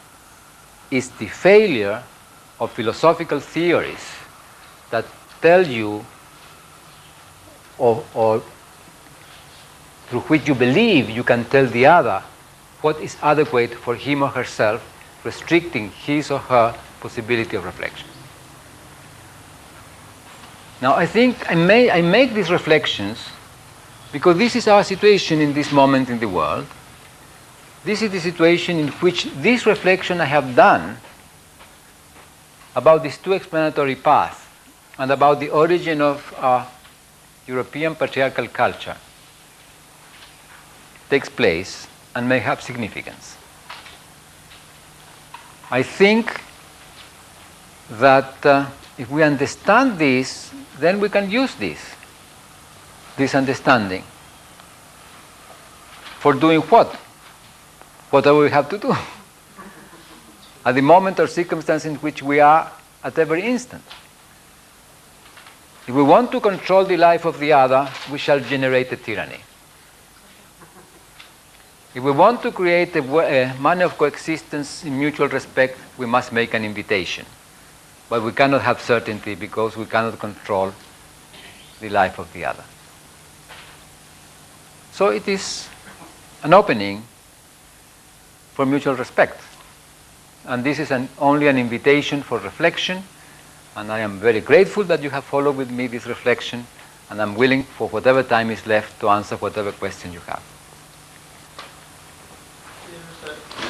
is the failure of philosophical theories that tell you, or through which you believe you can tell the other what is adequate for him or herself, restricting his or her possibility of reflection. Now, I think I make these reflections because this is our situation in this moment in the world. This is the situation in which this reflection I have done about these two explanatory paths and about the origin of our European patriarchal culture takes place and may have significance. I think that if we understand this, then we can use this understanding for doing what? Whatever we have to do at the moment or circumstance in which we are at every instant. If we want to control the life of the other, we shall generate a tyranny. If we want to create a manner of coexistence in mutual respect, we must make an invitation. But we cannot have certainty because we cannot control the life of the other. So it is an opening for mutual respect. And this is only an invitation for reflection. And I am very grateful that you have followed with me this reflection. And I'm willing, for whatever time is left, to answer whatever question you have.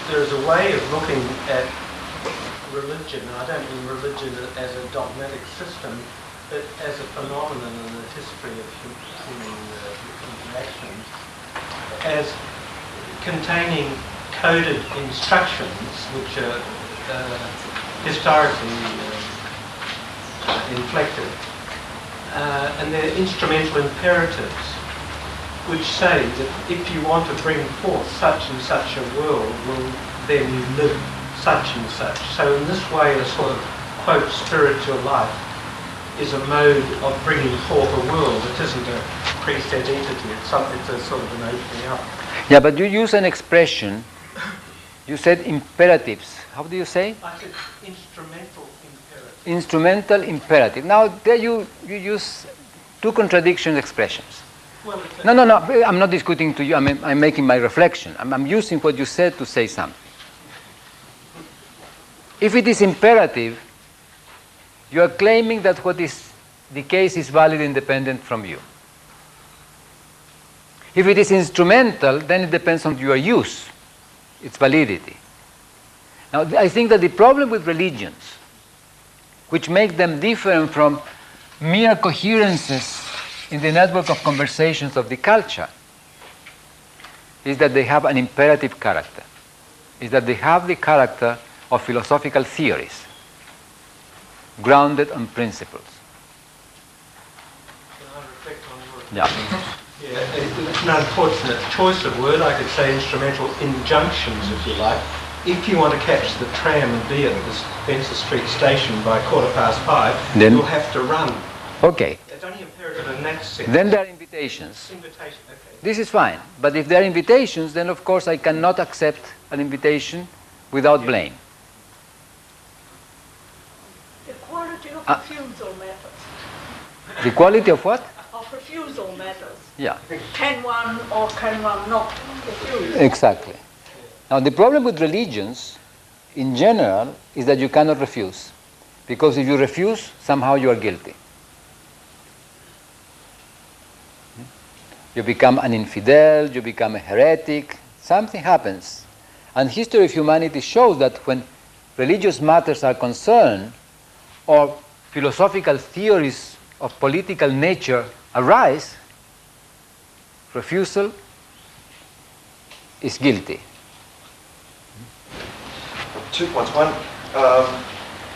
There's a way of looking at religion, and I don't mean religion as a dogmatic system, but as a phenomenon in the history of human interactions, as containing coded instructions which are historically inflected, and they're instrumental imperatives which say that if you want to bring forth such and such a world, well, then you live such and such. So in this way, a sort of, quote, spiritual life is a mode of bringing forth a world. It isn't a preset entity. It's a sort of an opening up.
Yeah, but you use an expression. You said imperatives. How do you say?
I said instrumental imperative.
Instrumental imperative. Now, there you use two contradiction expressions.
Well,
No, I'm not discuting to you. I'm making my reflection. I'm using what you said to say something. If it is imperative, you are claiming that what is the case is valid independent from you. If it is instrumental, then it depends on your use, its validity. Now, I think that the problem with religions, which make them different from mere coherences in the network of conversations of the culture, is that they have an imperative character, is that they have the character of philosophical theories grounded on principles.
Can I reflect on your
Yeah.
It's an unfortunate choice of word. I could say instrumental injunctions, if you like. If you want to catch the tram and be at the Spencer Street station by 5:15,
then
you'll have to run.
Okay.
It's only imperative in that sense.
Then there are invitations.
Invitation, okay.
This is fine. But if there are invitations, then of course I cannot accept an invitation without blame.
The quality of refusal matters.
The quality of what?
Of refusal matters.
Yeah.
Can one or can one not refuse?
Exactly. Now the problem with religions in general is that you cannot refuse. Because if you refuse, somehow you are guilty. You become an infidel, you become a heretic, something happens. And history of humanity shows that when religious matters are concerned, or philosophical theories of political nature arise, refusal is guilty.
2 points. One,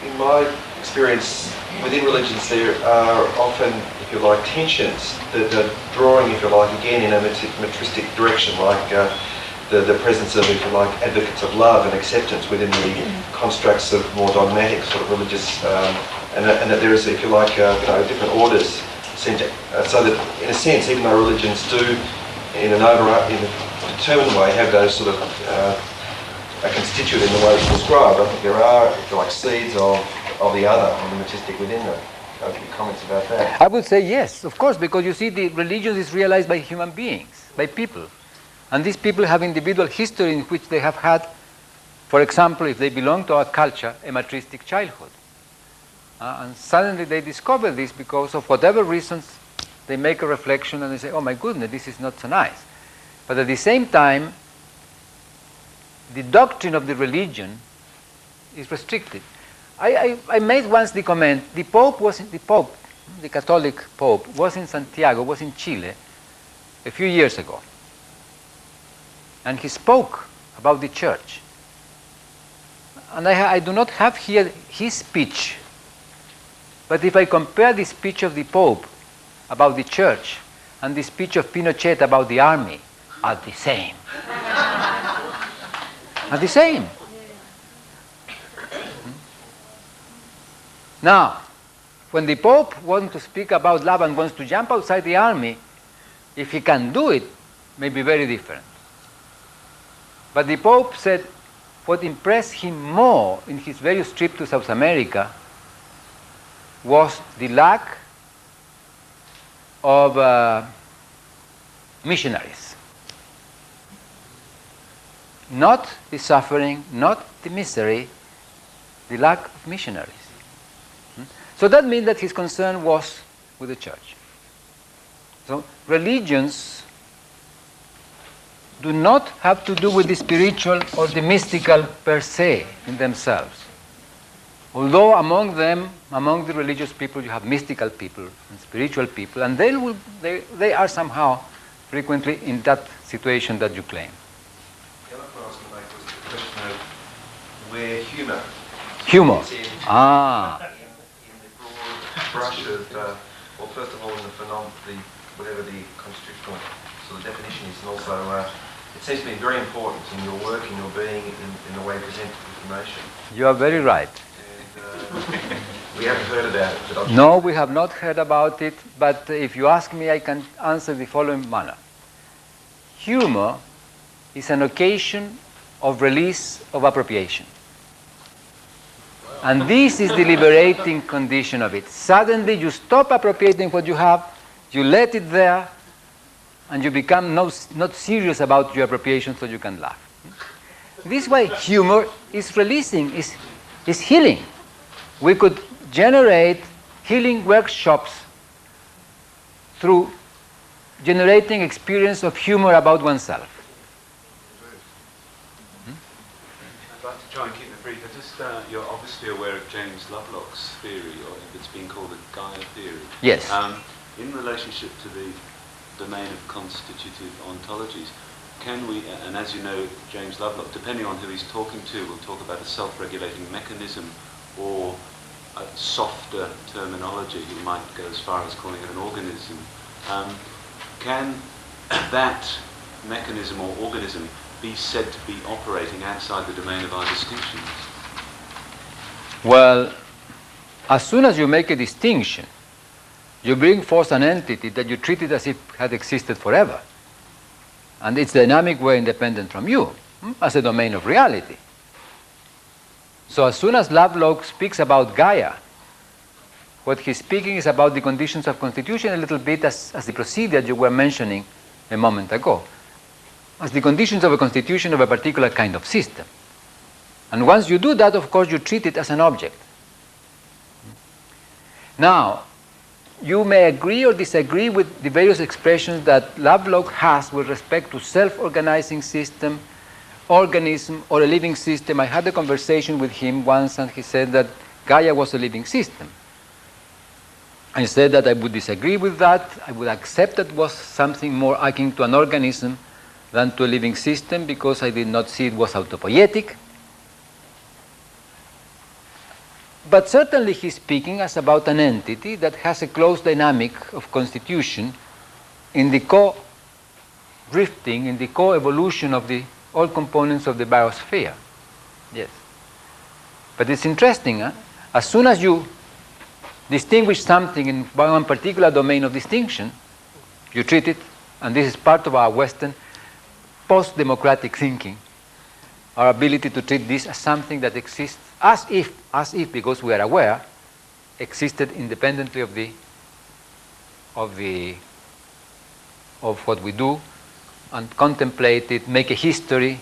in my experience, within religions there are often, if you like, tensions that are drawing, if you like, again in a matristic direction, like the presence of, if you like, advocates of love and acceptance within the constructs of more dogmatic sort of religious, and that there is, if you like, different orders seem to, so that in a sense, even though religions do, in a determined way, have those sort of a constituent in the way it's described, I think there are, if you like, seeds of the other, of the matistic within them. A few comments about that.
I would say yes, of course, because you see, the religion is realized by human beings, by people. And these people have individual history in which they have had, for example, if they belong to our culture, a matristic childhood. And suddenly they discover this because of whatever reasons, they make a reflection and they say, oh my goodness, this is not so nice. But at the same time, the doctrine of the religion is restricted. I made once the comment, the Catholic Pope, was in Santiago, was in Chile a few years ago. And he spoke about the church. And I do not have here his speech, but if I compare the speech of the Pope about the church and the speech of Pinochet about the army, are the same. Are the same. Now, when the Pope wants to speak about love and wants to jump outside the army, if he can do it, may be very different. But the Pope said what impressed him more in his various trips to South America was the lack of missionaries. Not the suffering, not the misery, the lack of missionaries. So that means that his concern was with the church. So religions do not have to do with the spiritual or the mystical per se in themselves. Although among them, among the religious people, you have mystical people and spiritual people, and they are somehow frequently in that situation that you claim.
The other point I was going to make was the question of where humour.
Humor.
In the broad brush of, well, first of all, in the phenomenon, whatever the constitutional sort of definition is, and also it seems to be very important in your work, in your being, in the way you present information.
You are very right.
And we haven't heard about it. But
no, we have not heard about it, but if you ask me, I can answer the following manner. Humor is an occasion of release of appropriation. And this is the liberating condition of it. Suddenly you stop appropriating what you have, you let it there, and you become not serious about your appropriation so you can laugh. This way humor is releasing, is healing. We could generate healing workshops through generating experience of humor about oneself.
I'd like to try and keep it brief. You're obviously aware of James Lovelock's theory, or it's been called the Gaia theory.
Yes.
In relationship to the domain of constitutive ontologies, can we, and as you know, James Lovelock, depending on who he's talking to, will talk about a self-regulating mechanism or a softer terminology. He might go as far as calling it an organism. Can that mechanism or organism be said to be operating outside the domain of our distinctions?
Well, as soon as you make a distinction, you bring forth an entity that you treat it as if it had existed forever. And its dynamic way independent from you, as a domain of reality. So as soon as Lovelock speaks about Gaia, what he's speaking is about the conditions of constitution a little bit as the procedure you were mentioning a moment ago, as the conditions of a constitution of a particular kind of system. And once you do that, of course, you treat it as an object. Now, you may agree or disagree with the various expressions that Lovelock has with respect to self-organizing system organism or a living system. I had a conversation with him once and he said that Gaia was a living system. I said that I would disagree with that. I would accept that was something more akin to an organism than to a living system because I did not see it was autopoietic. But certainly he's speaking as about an entity that has a close dynamic of constitution in the co-drifting, in the co-evolution of the all components of the biosphere. Yes. But it's interesting, huh? As soon as you distinguish something in one particular domain of distinction, you treat it, and this is part of our Western post-democratic thinking, our ability to treat this as something that exists as if, because we are aware, existed independently of what we do, and contemplate it, make a history,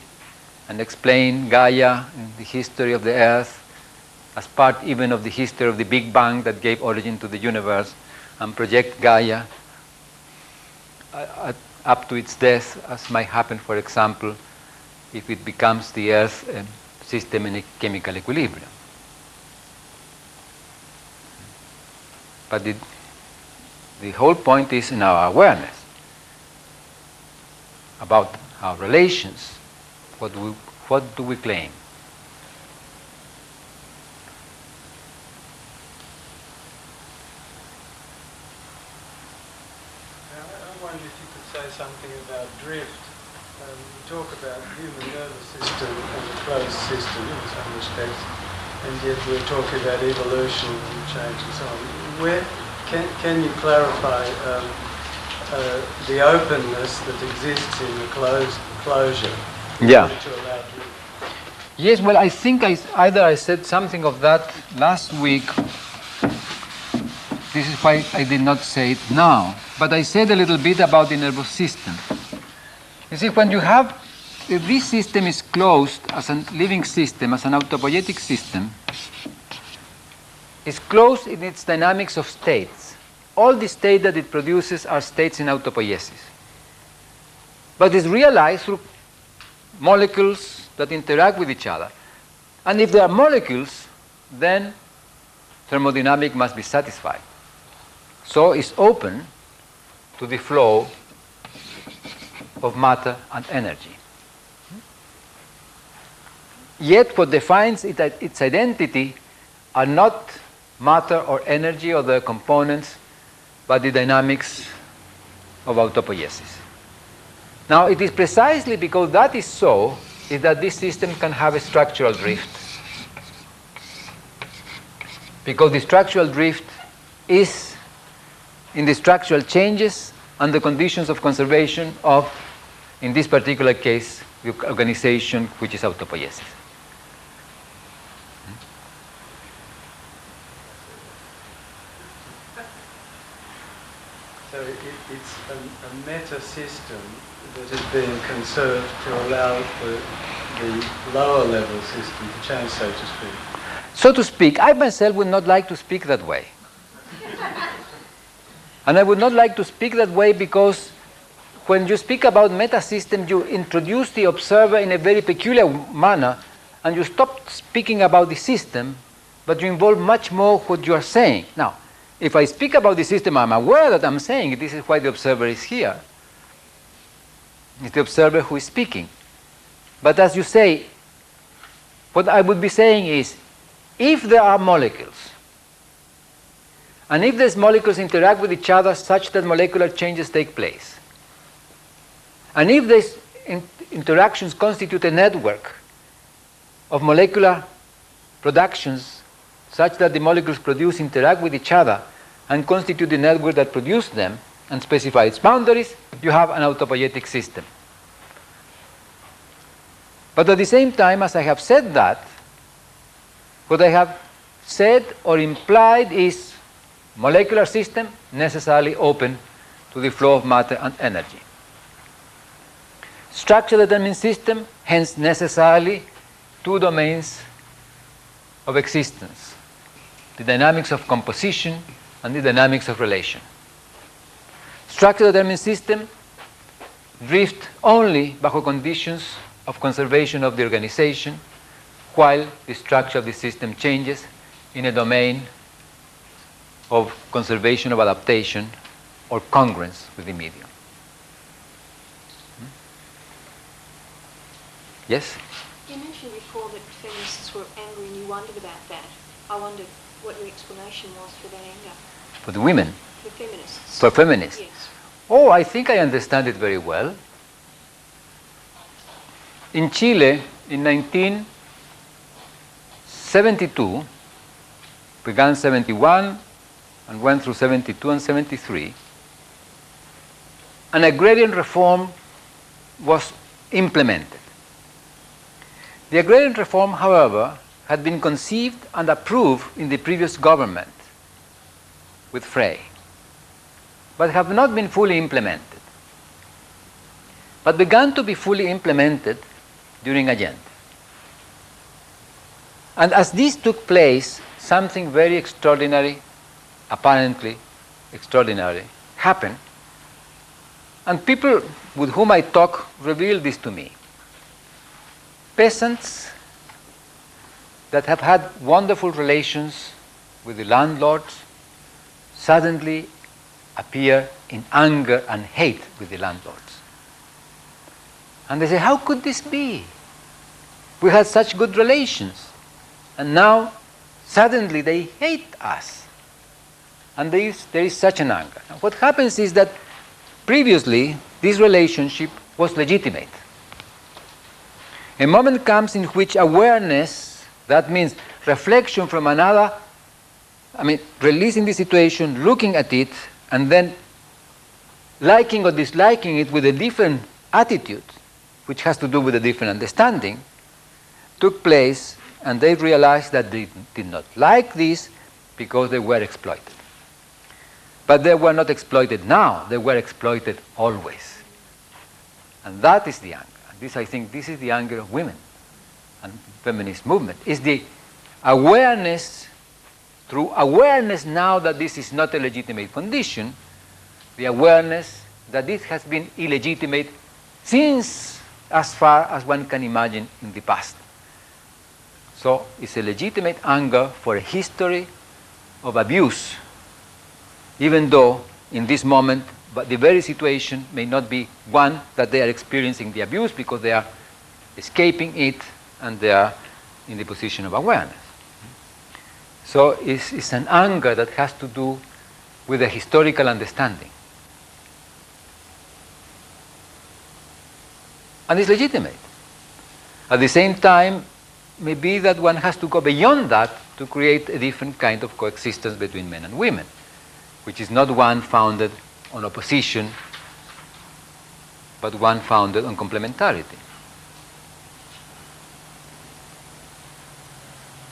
and explain Gaia and the history of the Earth as part even of the history of the Big Bang that gave origin to the universe, and project Gaia up to its death, as might happen, for example, if it becomes the Earth system in a chemical equilibrium. But the whole point is in our awareness about our relations. What do we claim?
I wonder if you could say something about drift. You talk about human nervous system and a closed system in some respects, and yet we're talking about evolution and change and so on. Where can you clarify the openness that exists in the closure?
Yeah.
To allow drift?
Yes, well, I think I said something of that last week. This is why I did not say it now. But I said a little bit about the nervous system. You see, when you have, if this system is closed as a living system, as an autopoietic system, it's closed in its dynamics of states. All the states that it produces are states in autopoiesis. But it's realized through molecules that interact with each other. And if there are molecules, then thermodynamics must be satisfied. So it's open to the flow of matter and energy. Yet what defines its identity are not matter or energy or their components, but the dynamics of autopoiesis. Now, it is precisely because that is so, is that this system can have a structural drift. Because the structural drift is in the structural changes and the conditions of conservation of, in this particular case, the organization which is autopoiesis.
So it's a meta system that is being conserved to allow the lower level system to change, so to speak.
So to speak, I myself would not like to speak that way. And I would not like to speak that way because when you speak about meta system, you introduce the observer in a very peculiar manner, and you stop speaking about the system, but you involve much more what you are saying. Now, if I speak about the system, I'm aware that I'm saying it. This is why the observer is here. It's the observer who is speaking. But as you say, what I would be saying is, if there are molecules, and if these molecules interact with each other such that molecular changes take place, and if these interactions constitute a network of molecular productions such that the molecules produced interact with each other and constitute the network that produced them and specify its boundaries, you have an autopoietic system. But at the same time, as I have said that, what I have said or implied is molecular system necessarily open to the flow of matter and energy. Structure determined system, hence necessarily two domains of existence, the dynamics of composition and the dynamics of relation. Structure determined system drift only bajo conditions of conservation of the organization, while the structure of the system changes in a domain of conservation of adaptation or congruence with the medium. Yes?
You mentioned before that feminists were angry and you wondered about that. I wondered what your explanation was for that anger.
For the women?
For feminists.
For feminists?
Yes.
Oh, I think I understand it very well. In Chile, in 1972, began 71 and went through 72 and 73, an agrarian reform was implemented. The agrarian reform, however, had been conceived and approved in the previous government with Frey, but have not been fully implemented, but began to be fully implemented during Allende. And as this took place, something very extraordinary, apparently extraordinary, happened, and people with whom I talk revealed this to me. Peasants that have had wonderful relations with the landlords suddenly appear in anger and hate with the landlords. And they say, how could this be? We had such good relations, and now suddenly they hate us. And there is such an anger. Now, what happens is that previously this relationship was legitimate. A moment comes in which awareness, that means reflection from another, releasing the situation, looking at it, and then liking or disliking it with a different attitude, which has to do with a different understanding, took place, and they realized that they did not like this because they were exploited. But they were not exploited now, they were exploited always. And that is the anger. I think this is the anger of women and feminist movement, is the awareness, through awareness now that this is not a legitimate condition, the awareness that this has been illegitimate since as far as one can imagine in the past. So it's a legitimate anger for a history of abuse, even though in this moment, but the very situation may not be one that they are experiencing the abuse because they are escaping it and they are in the position of awareness. So it's an anger that has to do with a historical understanding. And it's legitimate. At the same time, maybe that one has to go beyond that to create a different kind of coexistence between men and women, which is not one founded on opposition, but one founded on complementarity.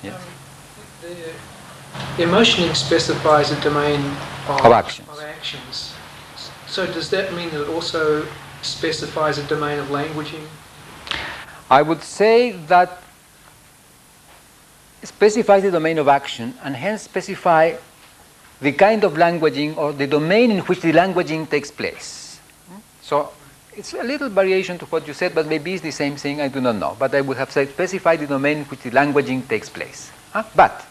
Yes?
The emotioning specifies a domain of actions. So does that mean that it also specifies a domain of languaging?
I would say that specifies the domain of action and hence specify the kind of languaging or the domain in which the languaging takes place. So it's a little variation to what you said, but maybe it's the same thing, I do not know. But I would have said specify the domain in which the languaging takes place. But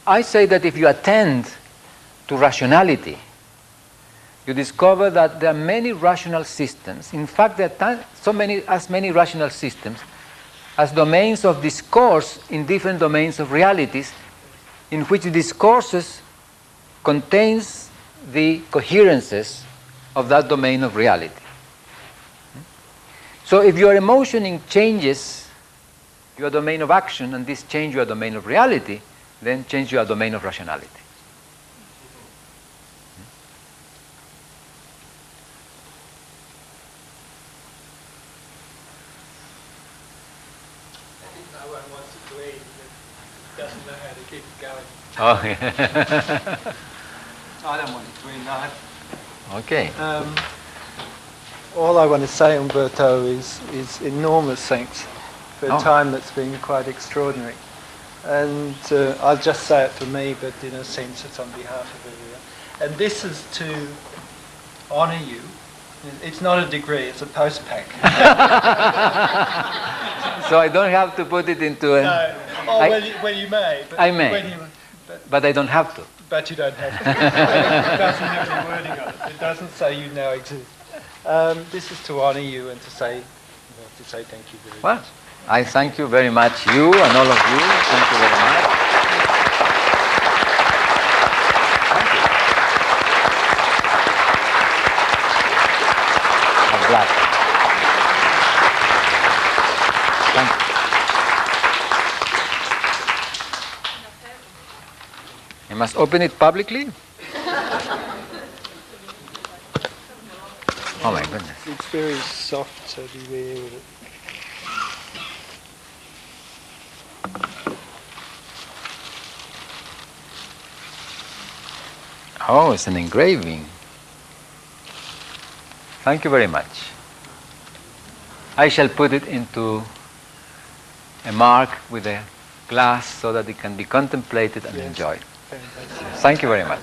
I say that if you attend to rationality, you discover that there are many rational systems. In fact, there are as many rational systems as domains of discourse in different domains of realities, in which the discourses contains the coherences of that domain of reality. So if your emotioning changes your domain of action and this changes your domain of reality, then change your domain of rationality.
No one wants to believe that it doesn't know how to keep it going.
Oh, yeah.
I don't want to believe that.
Okay.
All I want to say, Humberto, is enormous thanks for a time that's been quite extraordinary. And I'll just say it for me, but in a sense it's on behalf of everyone. And this is to honour you It's not a degree, it's a post-pack.
So I don't have to put it into a...
No. Oh, well, you may. But
I may. But I don't have to.
But you don't have to. It doesn't have the wording on it. It doesn't say you now exist. This is to honour you and to say thank you very much.
Well, I thank you very much, you and all of you. Thank you very much. Thank you. I'm glad. Thank you. I must open it publicly? Oh my goodness.
It's very soft, so beware with it.
Oh, it's an engraving. Thank you very much. I shall put it into a mark with a glass so that it can be contemplated and enjoyed.
Fantastic.
Thank you very much.